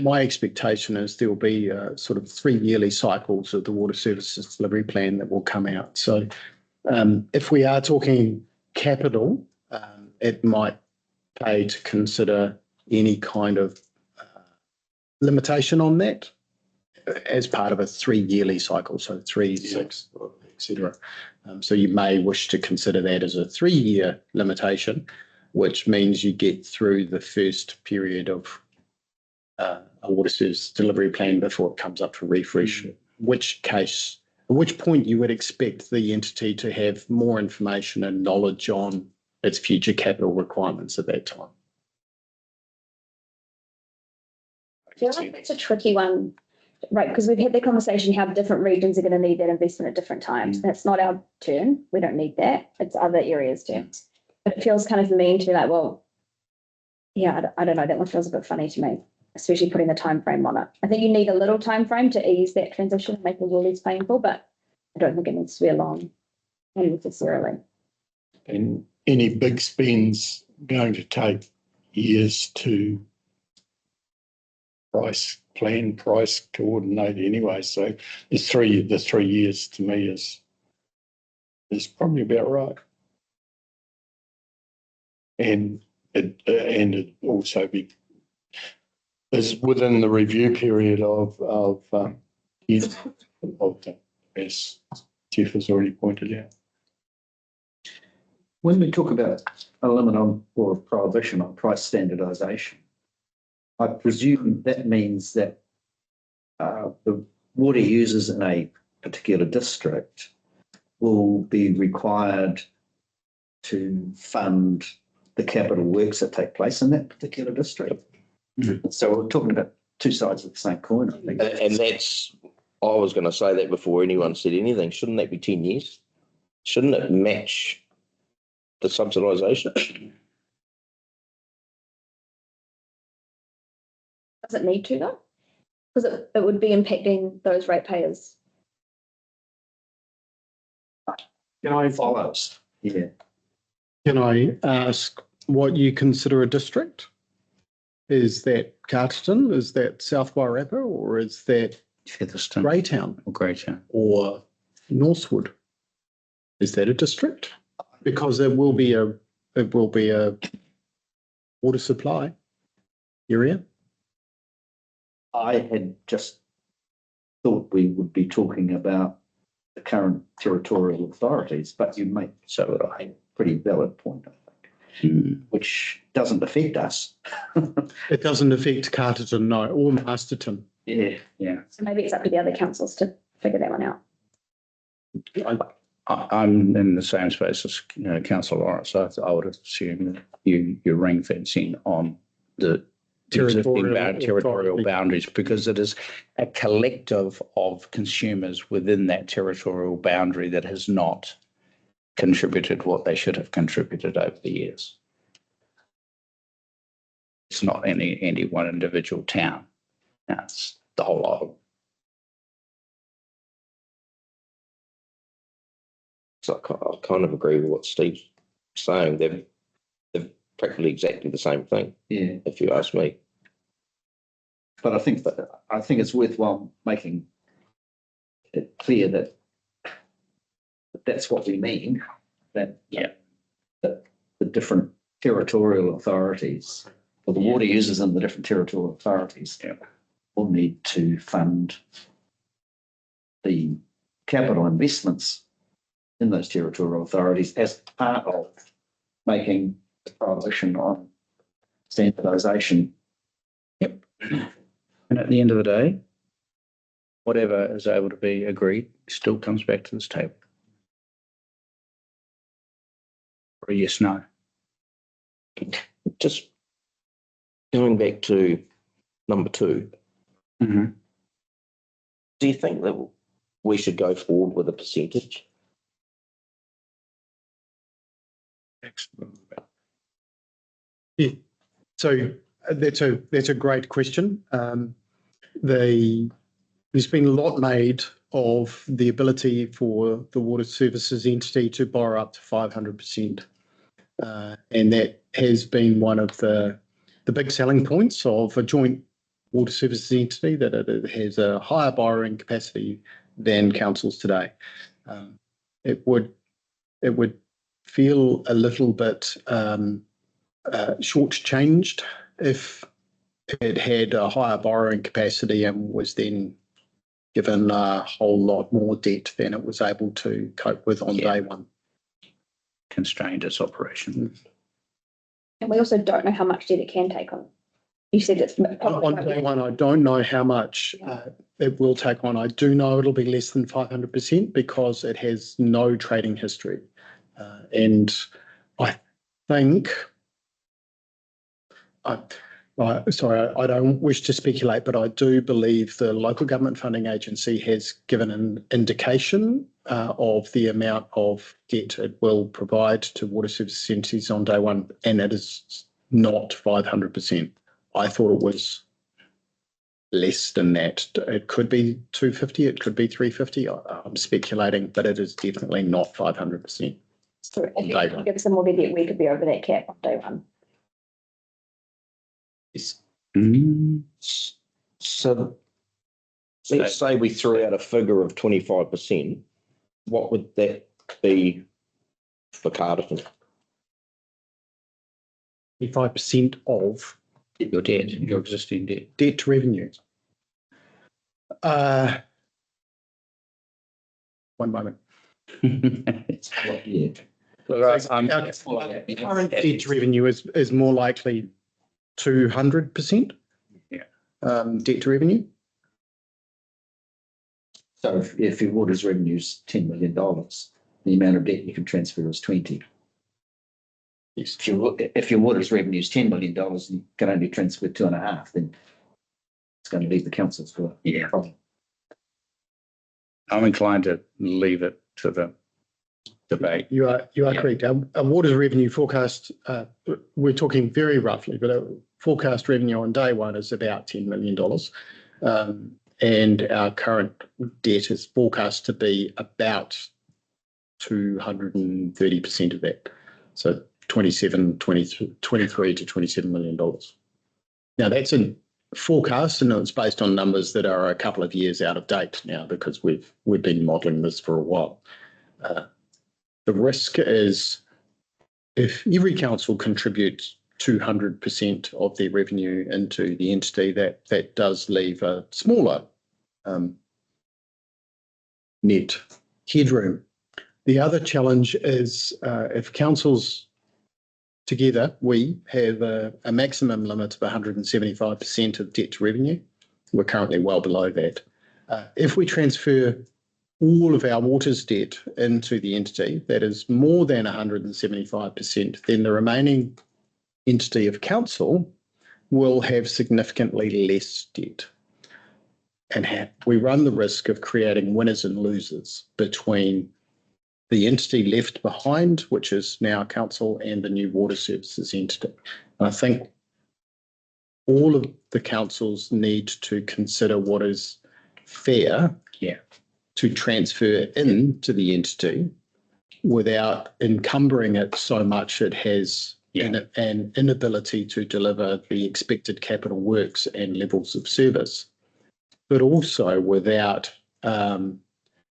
my expectation is there will be sort of 3 yearly cycles of the water services delivery plan that will come out. So if we are talking capital, it might pay to consider any kind of limitation on that as part of a 3 yearly cycle. So 3, 6, etc. So you may wish to consider that as a 3-year limitation, which means you get through the first period of a water service delivery plan before it comes up for refresh, at which point you would expect the entity to have more information and knowledge on its future capital requirements at that time. I feel like it's a tricky one, right? Because we've had the conversation how different regions are going to need that investment at different times. That's not our turn. We don't need that. It's other areas' turns. But it feels kind of mean to be like, well, yeah, I don't know. That one feels a bit funny to me, especially putting the time frame on it. I think you need a little time frame to ease that transition and make it a little less painful, but I don't think it needs to be a long one necessarily. And any big spends going to take years to price coordinate anyway. So the 3 years to me is probably about right. And it also is within the review period of as Jeff has already pointed out. When we talk about a limit on or a prohibition on price standardisation, I presume that means that the water users in a particular district will be required to fund the capital works that take place in that particular district. Mm-hmm. So we're talking about two sides of the same coin, I think. And that's, I was going to say that before anyone said anything. Shouldn't that be 10 years? Shouldn't it match the subsidisation? Does it need to though? Because it would be impacting those ratepayers. Can I follows? Yeah. Can I ask what you consider a district? Is that Carterton? Is that South Wairarapa? Or is that Featherston Greytown? or Greytown? Or Northwood? Is that a district? Because it will be a water supply area. I had just thought we would be talking about the current territorial authorities, but you make a pretty valid point, I think, which doesn't affect us. It doesn't affect Carterton, no, or Masterton. Yeah. So maybe it's up to the other councils to figure that one out. I'm in the same space as Councillor Lawrence. So I would assume that you're ring fencing on the territorial boundaries, because it is a collective of consumers within that territorial boundary that has not contributed what they should have contributed over the years. It's not any one individual town. It's the whole lot of them. So I kind of agree with what Steve's saying. They're practically exactly the same thing. Yeah. If you ask me. But I think it's worthwhile making it clear that that's what we mean. That the different territorial authorities, or the water users in the different territorial authorities, will need to fund the capital investments in those territorial authorities as part of making the prohibition on standardisation. Yep. And at the end of the day, whatever is able to be agreed still comes back to this table. Or a yes, no. Just going back to number 2, Mm-hmm. do you think that we should go forward with a percentage? Yeah, so that's a great question. There's been a lot made of the ability for the water services entity to borrow up to 500%. And that has been one of the big selling points of a joint water services entity, that it has a higher borrowing capacity than councils today. It would feel a little bit shortchanged if it had a higher borrowing capacity and was then given a whole lot more debt than it was able to cope with on day one. Constrained its operation. And we also don't know how much debt it can take on. You said it's On day one, I don't know how much it will take on. I do know it'll be less than 500% because it has no trading history. And I think, sorry, I don't wish to speculate, but I do believe the local government funding agency has given an indication of the amount of debt it will provide to water services entities on day one, and it is not 500%. I thought it was less than that. It could be 250, it could be 350. I'm speculating, but it is definitely not 500%. So if you give us a more debt, we could be over that cap on day one. Yes. Mm. So let's say we threw out a figure of 25%. What would that be for Carterton? 25% of Your debt, your existing debt. debt to revenue. One moment. It's Yeah. Look, Our current debt to revenue is more likely 200%. Yeah. Debt to revenue. So if your water's revenue is $10 million, the amount of debt you can transfer is 20. Yes. If your water's revenue is $10 million and you can only transfer 2.5, then it's going to leave the councils for a problem. I'm inclined to leave it to the debate. You are correct. Our water's revenue forecast, we're talking very roughly, but our forecast revenue on day one is about $10 million. And our current debt is forecast to be about 230% of that. So 23 to $27 million. Now that's a forecast, and it's based on numbers that are a couple of years out of date now because we've been modelling this for a while. The risk is if every council contributes 200% of their revenue into the entity, that does leave a smaller net headroom. The other challenge is if councils together, we have a maximum limit of 175% of debt to revenue. We're currently well below that. If we transfer all of our water's debt into the entity, that is more than 175%, then the remaining entity of council will have significantly less debt. And we run the risk of creating winners and losers between the entity left behind, which is now council, and the new water services entity. And I think all of the councils need to consider what is fair to transfer into the entity without encumbering it so much it has an inability to deliver the expected capital works and levels of service, but also without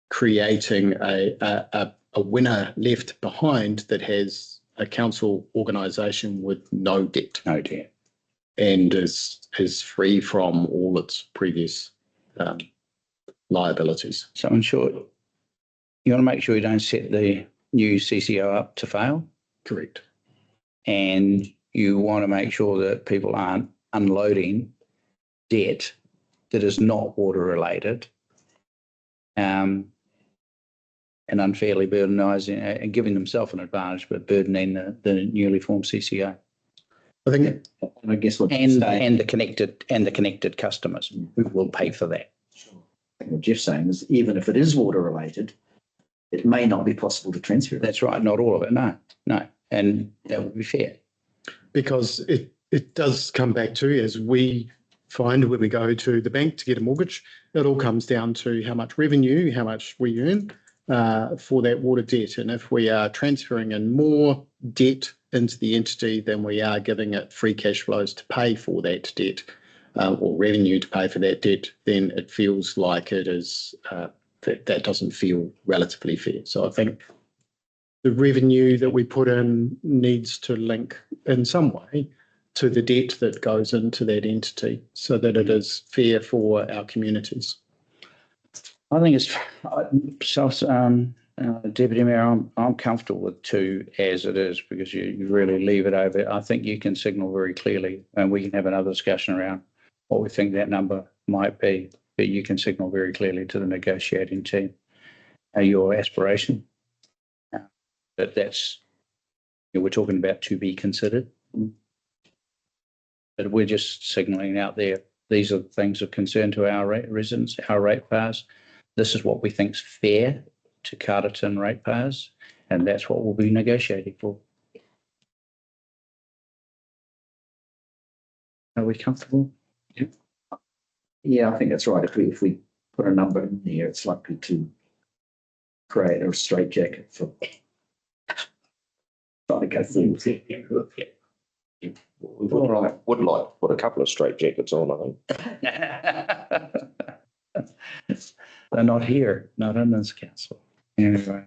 creating a winner left behind that has a council organisation with no debt. No debt. And is free from all its previous liabilities. So in short, you want to make sure you don't set the new CCO up to fail, Correct. and you want to make sure that people aren't unloading debt that is not water related, and unfairly burdenising and giving themselves an advantage, but burdening the newly formed CCO I think And I guess what you're and saying, the connected customers who will pay for that. I think what Jeff's saying is even if it is water related, it may not be possible to transfer it. That's right, not all of it. No, and that would be fair. because it does come back to, as we find when we go to the bank to get a mortgage, it all comes down to how much revenue, how much we earn for that water debt. And if we are transferring in more debt into the entity than we are giving it free cash flows to pay for that debt, or revenue to pay for that debt, then it feels like it is, that doesn't feel relatively fair. So I think the revenue that we put in needs to link in some way to the debt that goes into that entity so that it is fair for our communities. I think it's Deputy Mayor. I'm comfortable with 2 as it is because you really leave it over. I think you can signal very clearly, and we can have another discussion around what we think that number might be. But you can signal very clearly to the negotiating team your aspiration. But that's we're talking about to be considered. But we're just signalling out there. These are things of concern to our residents, our ratepayers. This is what we think's fair to Carterton ratepayers, and that's what we'll be negotiating for. Are we comfortable? Yeah, I think that's right. If we put a number in there, it's likely to create a straitjacket for trying to go forward. We would like to put a couple of straitjackets on, I think. They're not here, not in this council. Anyway.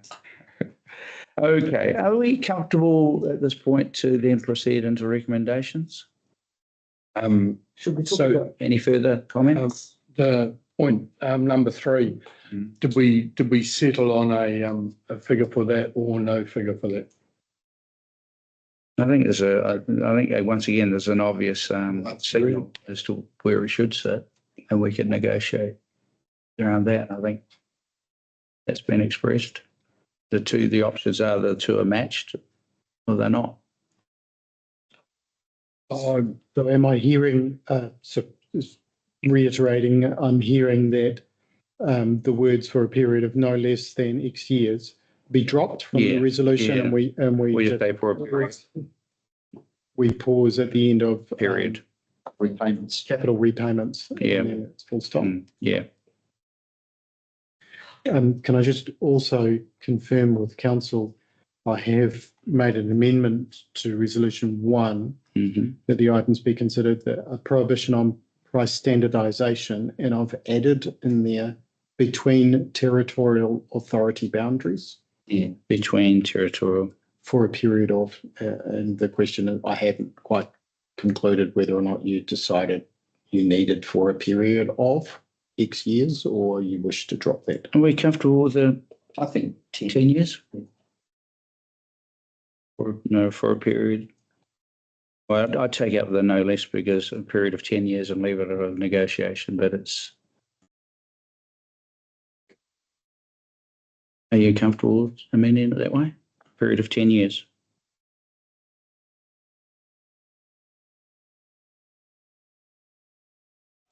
Okay, are we comfortable at this point to then proceed into recommendations? Should we talk So- about? Any further comments? The point, number 3, did we settle on a figure for that or no figure for that? I think once again, there's an obvious signal as to where it should sit, and we can negotiate around that. I think that's been expressed. The options are the 2 are matched or they're not. So am I hearing, reiterating, I'm hearing that the words for a period of no less than X years be dropped from the resolution, and we We just pay for a period. we pause at the end of Period. Repayments. capital repayments. Yeah. And then it's full stop. Yeah. Can I just also confirm with council, I have made an amendment to resolution 1 Mhm. that the items be considered a prohibition on price standardisation, and I've added in there between territorial authority boundaries Yeah. Between territorial. for a period of, and the question, I haven't quite concluded whether or not you decided you needed for a period of X years or you wish to drop that. Are we comfortable with the I think 10 years? Or no, for a period? Well, I'd take out the no less because a period of 10 years and leave it at a negotiation, but it's. Are you comfortable with amending it that way? Period of 10 years.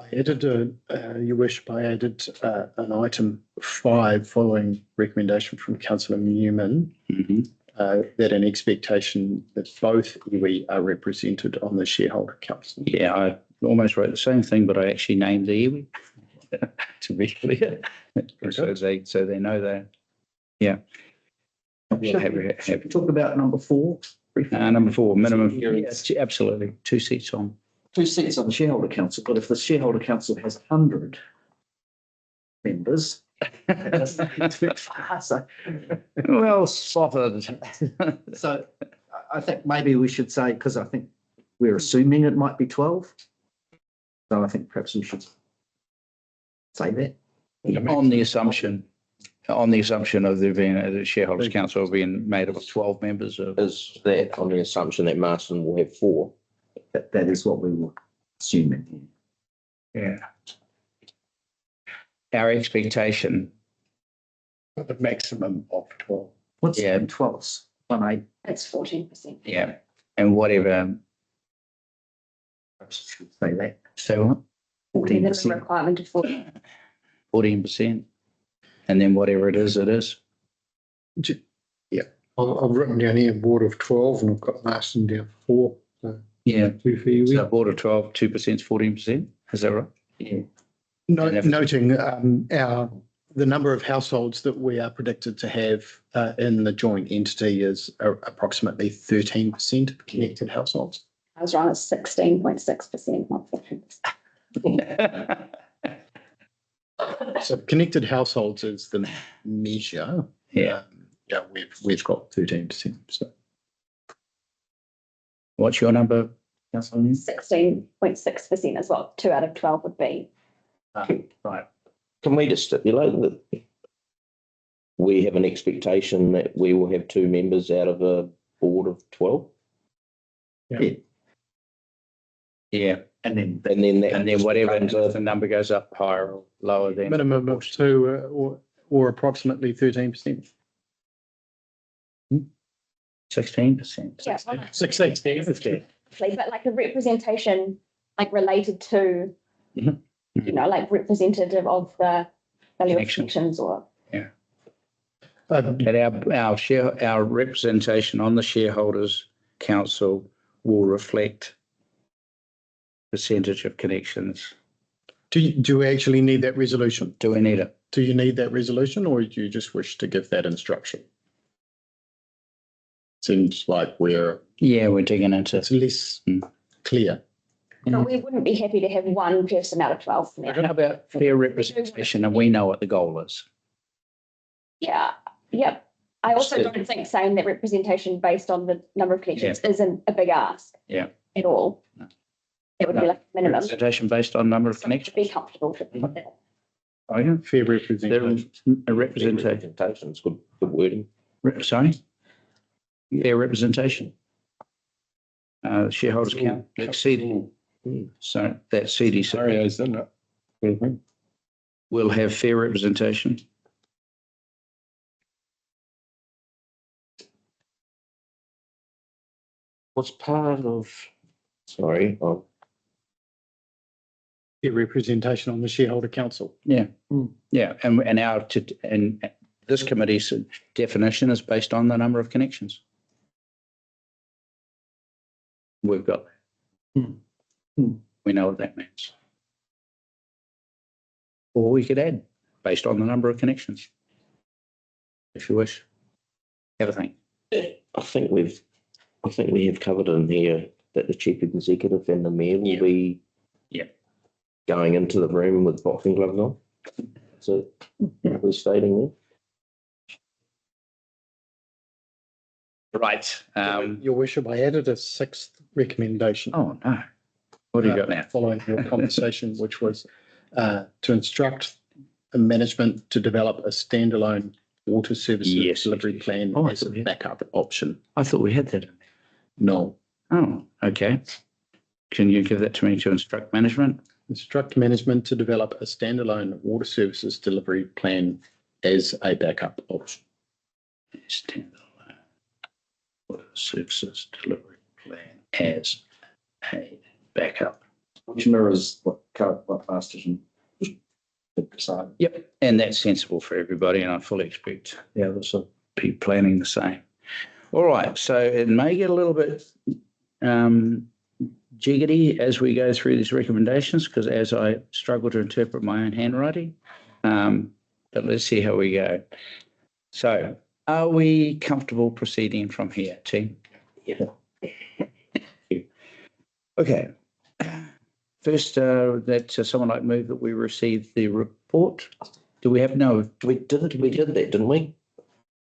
I added your wish, I added an item 5 following recommendation from Councillor Newman, Mhm. that an expectation that both iwi are represented on the shareholder council. Yeah, I almost wrote the same thing, but I actually named the iwi to be clear. So they know that. Yeah. Should we talk about number 4? Number 4, minimum. Yes, absolutely. 2 seats on. 2 seats on the shareholder council, but if the shareholder council has 100 members, that's a bit far. Well, softened. So I think maybe we should say, because I think we're assuming it might be 12. So I think perhaps we should say that. On the assumption of there being the shareholders council being made up of 12 members of. Is that on the assumption that Marston will have 4? That is what we were assuming. Yeah. Our expectation, The maximum of 12. What's Yeah. 12s? It's 14%. yeah, and whatever, Should say that. so what? Minimum 14%. requirement of 40. 14%. And then whatever it is, it is. I've written down here board of 12 and I've got Marston down 4. So Yeah. 2 for you. So board of 12, 2% is 14%. Is that right? Yeah. Noting the number of households that we are predicted to have in the joint entity is approximately 13% of connected households. I was wrong, it's 16.6%, not 14%. So connected households is the measure. Yeah. Yeah, we've got 13%. So What's your number, Councillor New? 16.6% is what 2 out of 12 would be. Right. Can we just stipulate that we have an expectation that we will have 2 members out of a board of 12? Yeah. And then And then Whatever, becomes if the number goes up higher or lower, then. minimum of 2 or approximately 13%. 16%. Yeah, 16. but like a representation, like related to, Mhm. you know, like representative of the value of Connection. connections or. But our representation on the shareholders council will reflect percentage of connections. Do we actually need that resolution? Do we need it? Do you need that resolution or do you just wish to give that instruction? Seems like we're Yeah, we're digging into. it's less clear. But we wouldn't be happy to have 1 person out of 12 from How there. about fair representation, and we know what the goal is. Yeah, yep. I also don't think saying that representation based on the number of connections isn't a big ask. Yeah. At all. No. It would be like minimum. Representation based on number of Be connections. comfortable to put that. Oh, yeah. Fair representation. A representation. representation's good wording. Sorry? Fair representation. Shareholders count, that's CD. So that's CDC. Scenarios, isn't it? We'll have fair representation. What's part of, sorry, Fair representation on the shareholder council. Yeah. Yeah, and and this committee's definition is based on the number of connections. We've got that. We know what that means. Or we could add based on the number of connections. If you wish. Have a think. I think we have covered in here that the chief executive and the mayor will be going into the room with boxing gloves on. So we're stating there. Right. Your worship, I added a 6th recommendation. Oh, no. What do you got now? Following your conversation, which was to instruct the management to develop a standalone water services delivery plan Oh, I as a thought we had- backup option. I thought we had that. No. Oh, okay. Can you give that to me to instruct management? Instruct management to develop a standalone water services delivery plan as a backup option. Standalone water services delivery plan as a backup. which mirrors what Masterton decided. Yep, and that's sensible for everybody, and I fully expect the others will be planning the same. All right, so it may get a little bit jiggity as we go through these recommendations, because as I struggle to interpret my own handwriting, but let's see how we go. So, are we comfortable proceeding from here, team? Yeah. Okay. First, that someone like move that we receive the report. Do we have no? We did that, didn't we?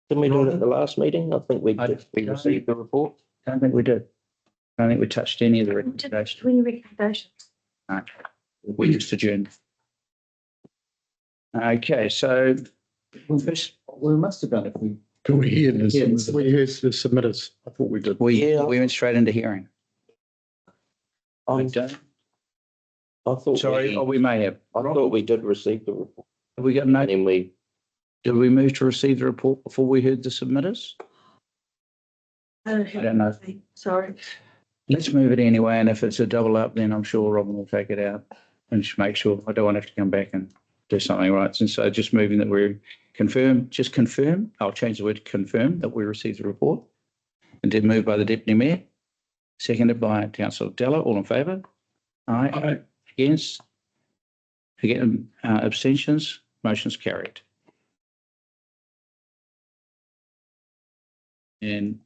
Didn't we do it at the last meeting? I think we received the report. I don't think we did. I don't think we touched any of the recommendations. Any recommendations? We just adjourned. Okay, so first, We must have done if we. Can we hear this? Yeah, We heard the submitters. I thought we did. we Yeah. went straight into hearing. I We don't- thought. Sorry, we may have. I thought we did receive the report. Have we got no, And then did we move to receive the report before we heard the submitters? I don't know. Sorry. Let's move it anyway, and if it's a double up, then I'm sure Robin will take it out and just make sure. I don't want to have to come back and do something right. And so just moving that we confirm, I'll change the word to confirm that we received the report. And then moved by the Deputy Mayor, seconded by Councillor Della. All in favour? Aye. Against? Again, abstentions? Motion's carried. And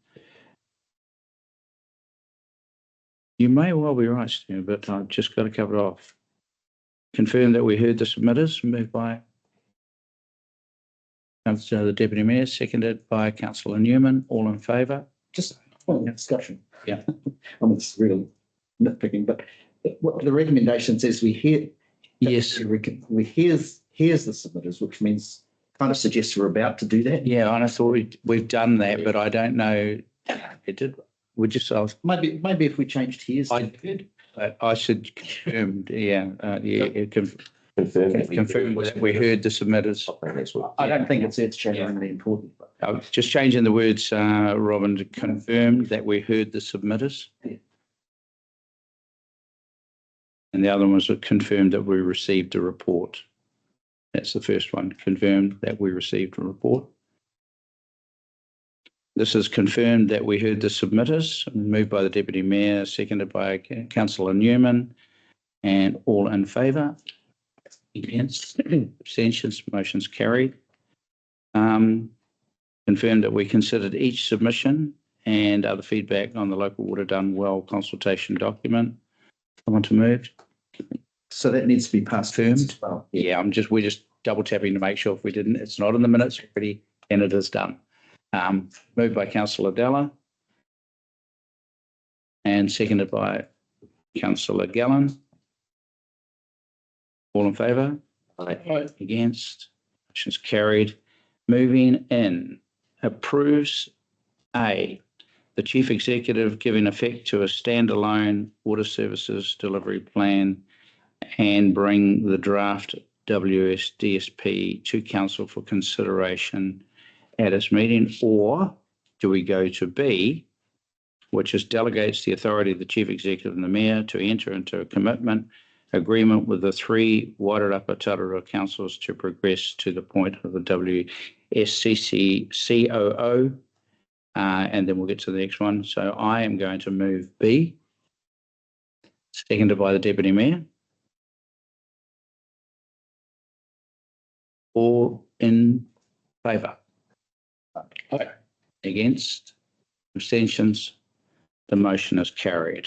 you may well be right, Stu, but I've just got to cover it off. Confirm that we heard the submitters, moved by Councillor the Deputy Mayor, seconded by Councillor Newman. All in favour? Just point of discussion. Yeah. I mean, it's really nitpicking, but what the recommendation says, we hear. Yes. We hears the submitters, which means kind of suggests we're about to do that. Yeah, and I thought we've done that, but I don't know. It did. We just asked. Maybe if we changed here's. I should confirm. confirm. Confirm that we heard the submitters. I don't think it's earth-shatteringly important, but. I'm just changing the words, Robin, to confirm that we heard the submitters. Yeah. And the other one was confirmed that we received a report. That's the first one, confirmed that we received a report. This is confirmed that we heard the submitters, moved by the Deputy Mayor, seconded by Councillor Newman, and all in favour. Against, abstentions, motion's carried. Confirmed that we considered each submission and other feedback on the local water done well consultation document. Someone to move? So that needs to be passed. Confirmed? as well. Yeah, we're just double tapping to make sure if we didn't, it's not in the minutes already and it is done. Moved by Councillor Della and seconded by Councillor Gallen. All in favour? Aye. Against? Motion's carried. Moving in. Approves A, the Chief Executive giving effect to a standalone water services delivery plan and bring the draft WSDSP to Council for consideration at its meeting, or do we go to B, which is delegates the authority of the Chief Executive and the Mayor to enter into a commitment agreement with the three Wairarapa Tararua councils to progress to the point of the WSCC COO, and then we'll get to the next one. So I am going to move B, seconded by the Deputy Mayor. All in favour? Aye. Against? Abstentions? The motion is carried.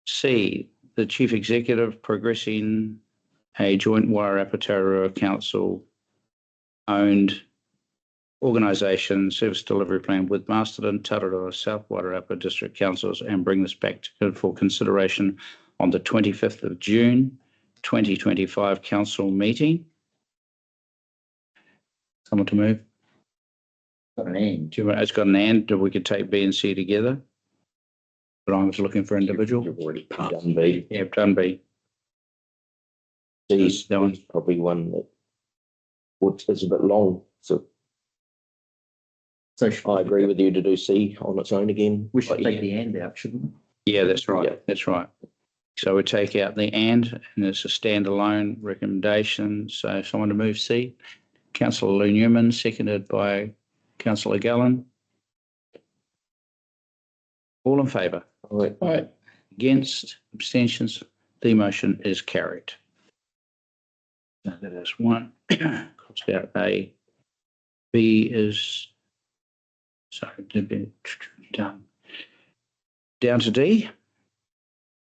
C, the Chief Executive progressing a joint Wairarapa Tararua Council owned organisation service delivery plan with Masterton, Tararua, South Wairarapa District Councils and bring this back for consideration on the 25th of June 2025 council meeting. Someone to move? Got an end. It's got an and, we could take B and C together. But I was looking for individual. You've already done B. Yeah, done B. C's That one's probably one that is a bit long. So So I agree with you to do C on its own again. we should But take yeah. the and out, shouldn't we? Yeah, that's right. Yeah. That's right. So we take out the and it's a standalone recommendation. So someone to move C. Councillor Lou Newman, seconded by Councillor Gallen. All in favour? Aye. Against? Abstentions? The motion is carried. So that is one. Crossed out A. B is, sorry, done. Down to D.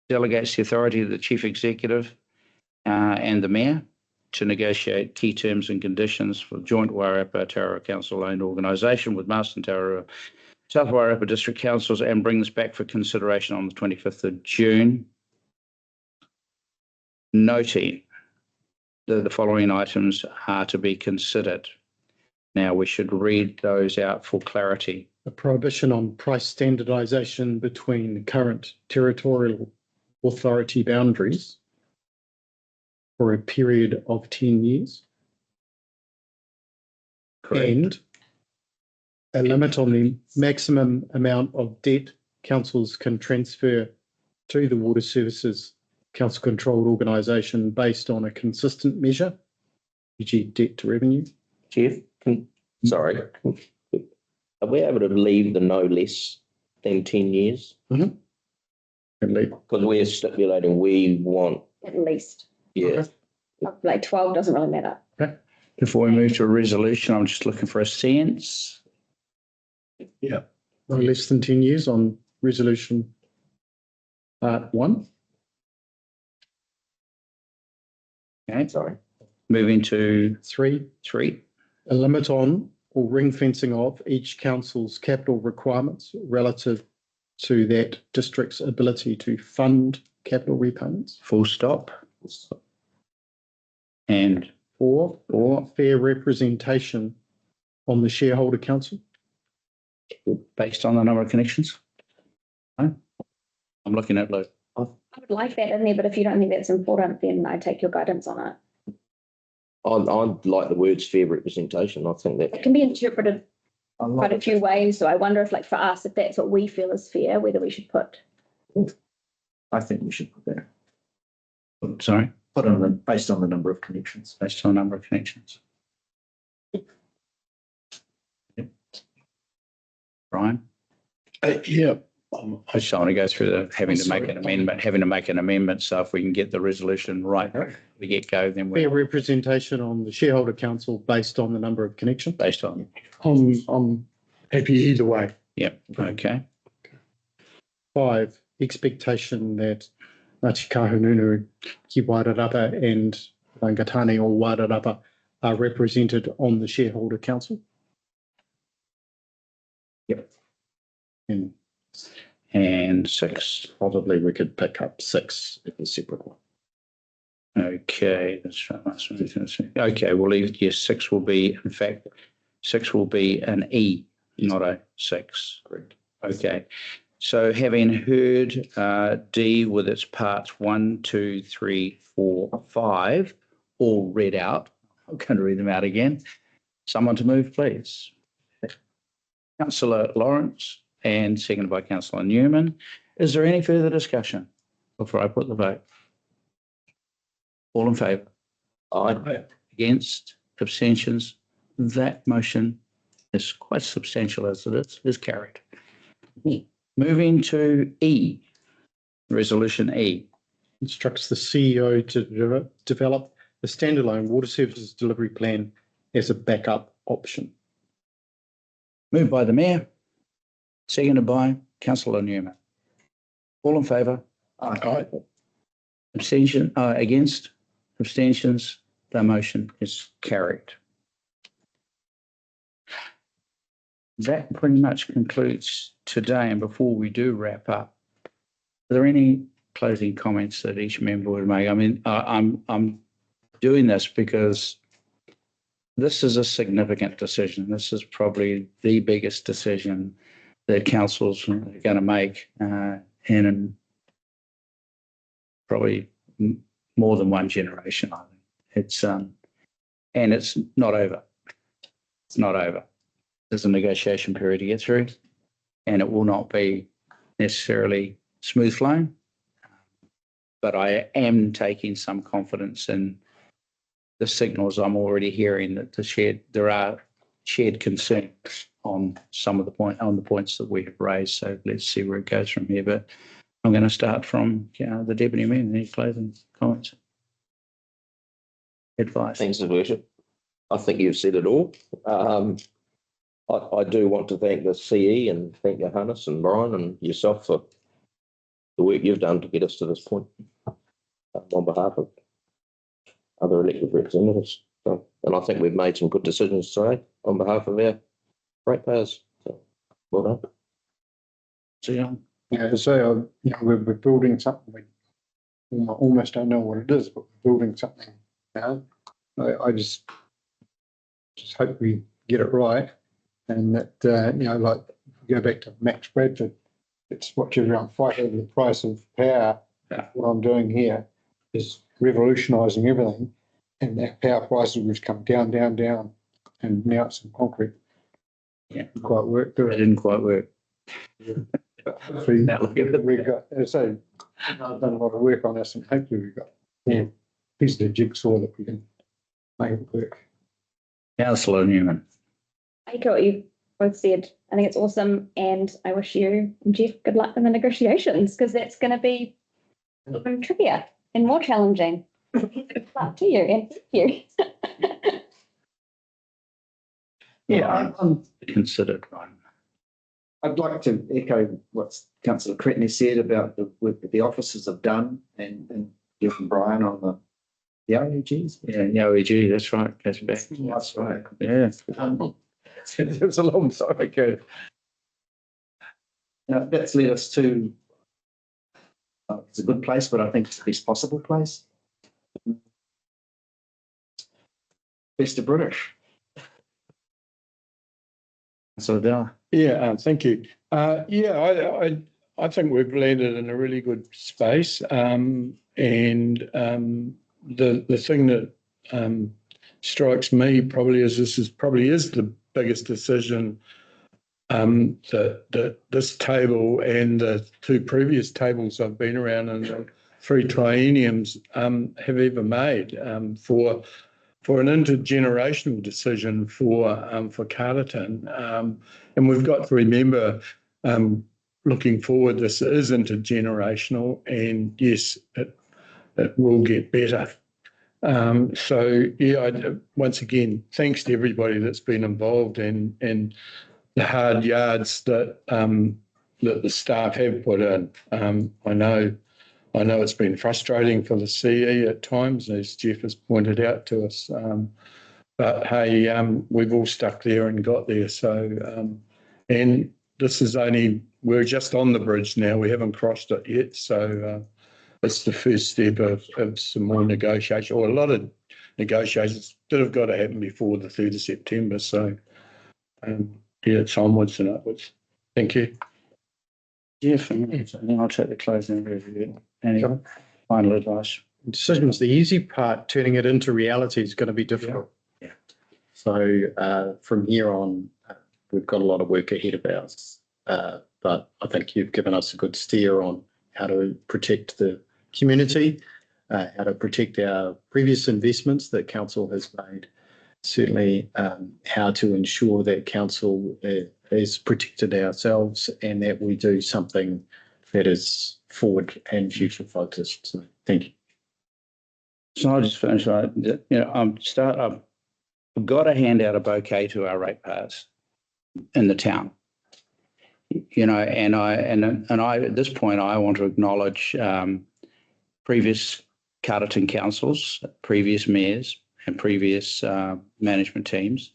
Delegates the authority of the Chief Executive and the Mayor to negotiate key terms and conditions for joint Wairarapa Tararua Council owned organisation with Masterton Tararua, South Wairarapa District Councils and bring this back for consideration on the 25th of June. Noting the following items are to be considered. Now, we should read those out for clarity. A prohibition on price standardisation between current territorial authority boundaries for a period of 10 years. Correct. And a limit on the maximum amount of debt councils can transfer to the water services council controlled organisation based on a consistent measure, e.g. debt to revenue. Jeff, sorry. Are we able to leave the no less than 10 years? At least. Because we're stipulating we want, At least, yeah, like 12 doesn't really matter. Before we move to a resolution, I'm just looking for a sense. No less than 10 years on resolution part 1. Okay, sorry. moving to 3, 3. a limit on or ring fencing of each council's capital requirements relative to that district's ability to fund capital repayments. Full stop. And 4, fair representation on the shareholder council. based on the number of connections. No? I'm looking at Lou. I would like that in there, but if you don't think that's important, then I take your guidance on it. I'd like the words fair representation. I think It that, can be interpreted I quite a like few ways, so I wonder if, like, for us, if that's what we feel is fair, whether we should put. I think we should put that, Sorry, put on the, based on the number of connections. based on number of connections. Yep. Brian? Yeah. I just don't want to go through the having to make an amendment. So if we can get the resolution right, we get go, then Fair we're representation on the shareholder council based on the number of connections. based on. I'm happy either way. Yep. Okay. 5, expectation that Ngāti Kahungunu, Ki Wairarapa and Rangatani or Wairarapa are represented on the shareholder council. Yep. And 6. Probably we could pick up 6 as a separate one. Okay. That's right. Okay. We'll leave. Yes. 6 will be, in fact, 6 will be an E, not a 6. Correct. Okay. So having heard D with its parts 1, 2, 3, 4, 5, all read out. I'm going to read them out again. Someone to move, please. Councillor Lawrence and seconded by Councillor Newman. Is there any further discussion before I put the vote? All in favour? I, Against? Abstentions? That motion is quite substantial as it is carried. Moving to E, resolution E. Instructs the CEO to develop a standalone water services delivery plan as a backup option. Moved by the Mayor, seconded by Councillor Newman. All in favour? Aye. Abstention, against? Abstentions? The motion is carried. That pretty much concludes today. And before we do wrap up, are there any closing comments that each member would make? I mean, I'm doing this because this is a significant decision. This is probably the biggest decision that councils are going to make, in probably more than one generation. I think it's and it's not over. It's not over. There's a negotiation period to get through, and it will not be necessarily smooth flowing. But I am taking some confidence in the signals I'm already hearing that there are shared concerns on some of the points that we have raised. So let's see where it goes from here. But I'm going to start from the Deputy Mayor. Any closing comments? Advice? thanks, His Worship. I think you've said it all. I do want to thank the CE and thank Johannes and Brian and yourself for the work you've done to get us to this point on behalf of other elected representatives. So, and I think we've made some good decisions today on behalf of our ratepayers. So, well done. So, Yeah, so we're building something. We almost don't know what it is, but we're building something now. I just hope we get it right, and that like go back to Max Bradford. It's watch everyone fight over the price of power. Yeah. What I'm doing here is revolutionising everything, and that power prices have come down, and now it's in concrete. Yeah. Didn't quite work. It didn't quite work. Hopefully, Now look at it. we've got. As I say, I've done a lot of work on this, and hopefully we've got piece of the jigsaw that we can make it work. Councillor Newman. I echo what you both said. I think it's awesome, and I wish you and Jeff good luck in the negotiations, because that's going to be even trickier and more challenging. Good luck to you, and thank you. Yeah, Considered one. I'd like to echo what Councillor Cretney said about the work that the officers have done, and Jeff and Brian on the OEGs. Yeah, the OEG, that's right. That's back. That's right. Yeah. It was a long time ago. That's led us to, it's a good place, but I think it's the best possible place. Best of British. So there. Yeah, thank you. I think we've landed in a really good space. And the thing that strikes me probably is this is the biggest decision that this table and the two previous tables I've been around in the 3 trienniums have ever made for an intergenerational decision for Carterton. And we've got to remember, looking forward, this is intergenerational, and yes, it will get better. Once again, thanks to everybody that's been involved and the hard yards that the staff have put in. I know it's been frustrating for the CE at times, as Jeff has pointed out to us. But hey, we've all stuck there and got there. So, and this is we're just on the bridge now. We haven't crossed it yet. So it's the first step of some more negotiation, or a lot of negotiations that have got to happen before the 3rd of September. So, it's onwards and upwards. Thank you. Jeff, and then I'll take the closing review. Any final advice? Decision's the easy part. Turning it into reality is going to be difficult. Yeah. So from here on, we've got a lot of work ahead of us. But I think you've given us a good steer on how to protect the community, how to protect our previous investments that council has made. Certainly, how to ensure that council is protected ourselves, and that we do something that is forward and future focused. So, thank you. So I'll just finish. I've got to hand out a bouquet to our ratepayers in the town. And I at this point I want to acknowledge previous Carterton councils, previous mayors, and previous management teams.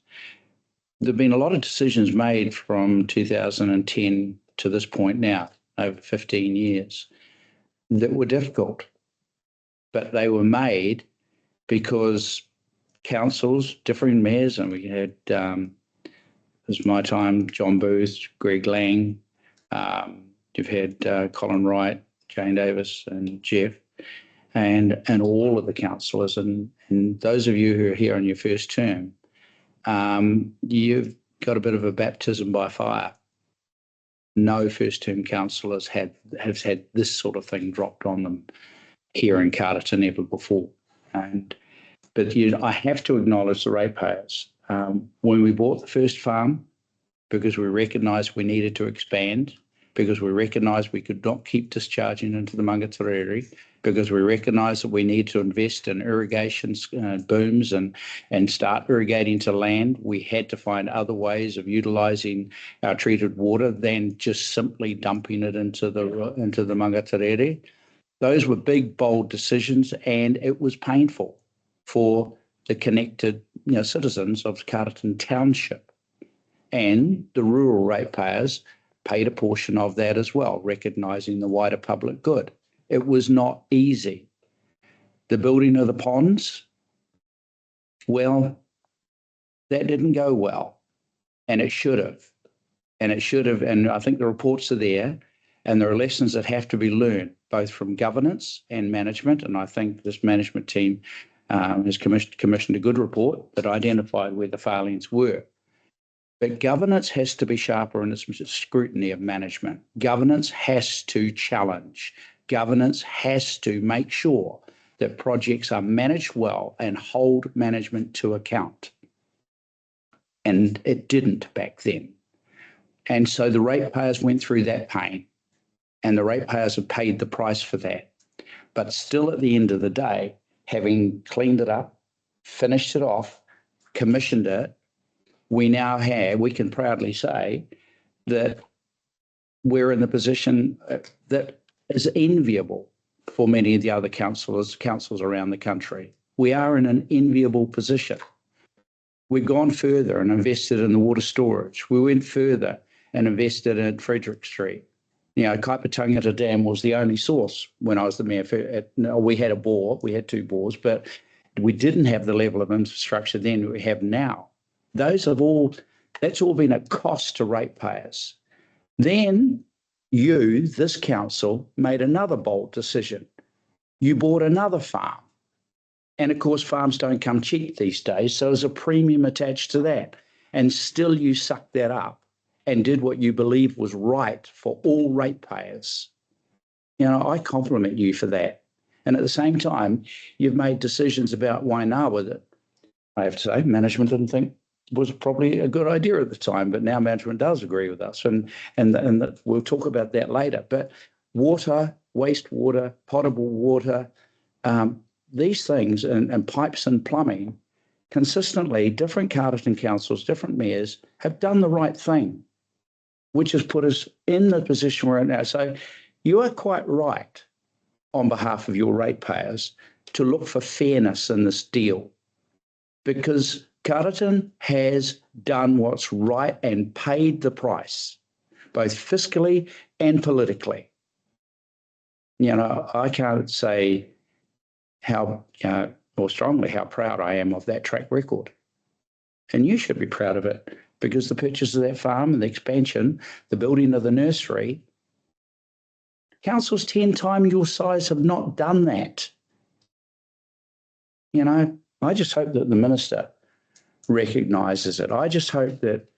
There have been a lot of decisions made from 2010 to this point now, over 15 years, that were difficult, but they were made because councils, different mayors, and we had, it was my time, John Booth, Greg Lang, you've had Colin Wright, Jane Davis and Jeff, and all of the councillors, and those of you who are here on your first term, you've got a bit of a baptism by fire. No first term councillors have had this sort of thing dropped on them here in Carterton ever before. But I have to acknowledge the ratepayers. When we bought the first farm, because we recognised we needed to expand, because we recognised we could not keep discharging into the Mangatarere, because we recognised that we need to invest in irrigation booms and start irrigating to land, we had to find other ways of utilising our treated water than just simply dumping it into the Mangatarere. Those were big, bold decisions, and it was painful for the connected citizens of Carterton Township. And the rural ratepayers paid a portion of that as well, recognising the wider public good. It was not easy. The building of the ponds, Well, that didn't go well, and it should have. And it should have, and I think the reports are there, and there are lessons that have to be learned, both from governance and management. And I think this management team has commissioned a good report that identified where the failings were. But governance has to be sharper in its scrutiny of management. Governance has to challenge. Governance has to make sure that projects are managed well and hold management to account. And it didn't back then. And so the ratepayers went through that pain, and the ratepayers have paid the price for that. But still, at the end of the day, having cleaned it up, finished it off, commissioned it, we can proudly say that we're in the position that is enviable for many of the other councils around the country. We are in an enviable position. We've gone further and invested in the water storage. We went further and invested in Frederick Street. Kaipatangata Dam was the only source when I was the mayor. We had a bore, we had 2 bores, but we didn't have the level of infrastructure then that we have now. That's all been a cost to ratepayers. Then this council, made another bold decision. You bought another farm. And of course, farms don't come cheap these days, so there's a premium attached to that. And still you sucked that up and did what you believed was right for all ratepayers. I compliment you for that. And at the same time, you've made decisions about Wainawa that, I have to say, management didn't think was probably a good idea at the time, but now management does agree with us. And we'll talk about that later. But water, wastewater, potable water, these things and pipes and plumbing, consistently, different Carterton councils, different mayors have done the right thing, which has put us in the position we're in now. So you are quite right on behalf of your ratepayers to look for fairness in this deal, because Carterton has done what's right and paid the price, both fiscally and politically. I can't say how more strongly how proud I am of that track record. And you should be proud of it, because the purchase of that farm and the expansion, the building of the nursery, councils 10 times your size have not done that. I just hope that the minister recognises it. I just hope that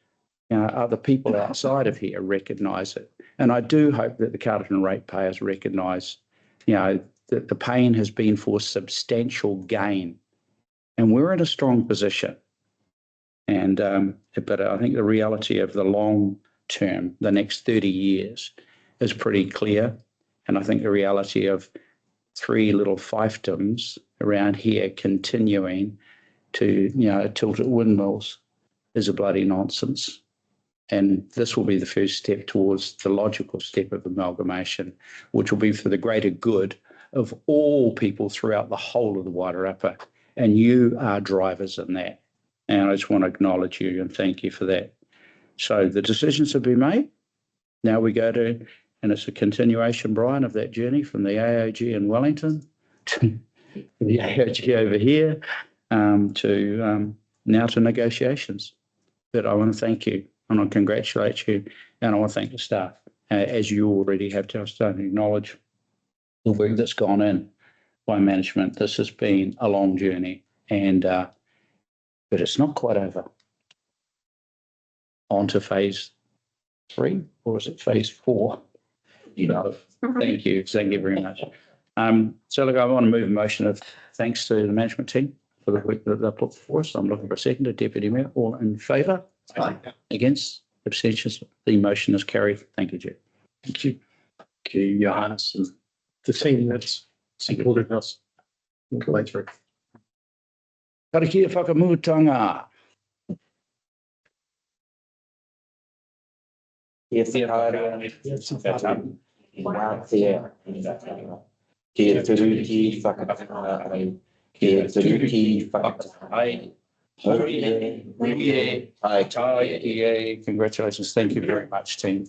other people outside of here recognise it. And I do hope that the Carterton ratepayers recognise, that the pain has been for substantial gain. And we're in a strong position. And but I think the reality of the long term, the next 30 years, is pretty clear. And I think the reality of 3 little fiefdoms around here continuing to, tilt at windmills is a bloody nonsense. And this will be the first step towards the logical step of amalgamation, which will be for the greater good of all people throughout the whole of the Wairarapa. And you are drivers in that. And I just want to acknowledge you and thank you for that. So the decisions have been made. Now we go to, and it's a continuation, Brian, of that journey from the AOG in Wellington to the AOG over here to now to negotiations. But I want to thank you and I congratulate you, and I want to thank the staff, as you already have just done, acknowledge the work that's gone in by management. This has been a long journey, and but it's not quite over. On to phase 3, or is it phase 4? Thank you very much. So look, I want to move a motion of thanks to the management team for the work that they put before us. I'm looking for a second. Deputy Mayor, all in favour? Aye. Against? Abstentions? The motion is carried. Thank you, Jeff. Thank you. Thank you, Johannes, and the team that's supported us all the way through. Karakia whakamutanga. Kia turuki whakataai. Kia turuki whakataai. Congratulations. Thank you very much, team.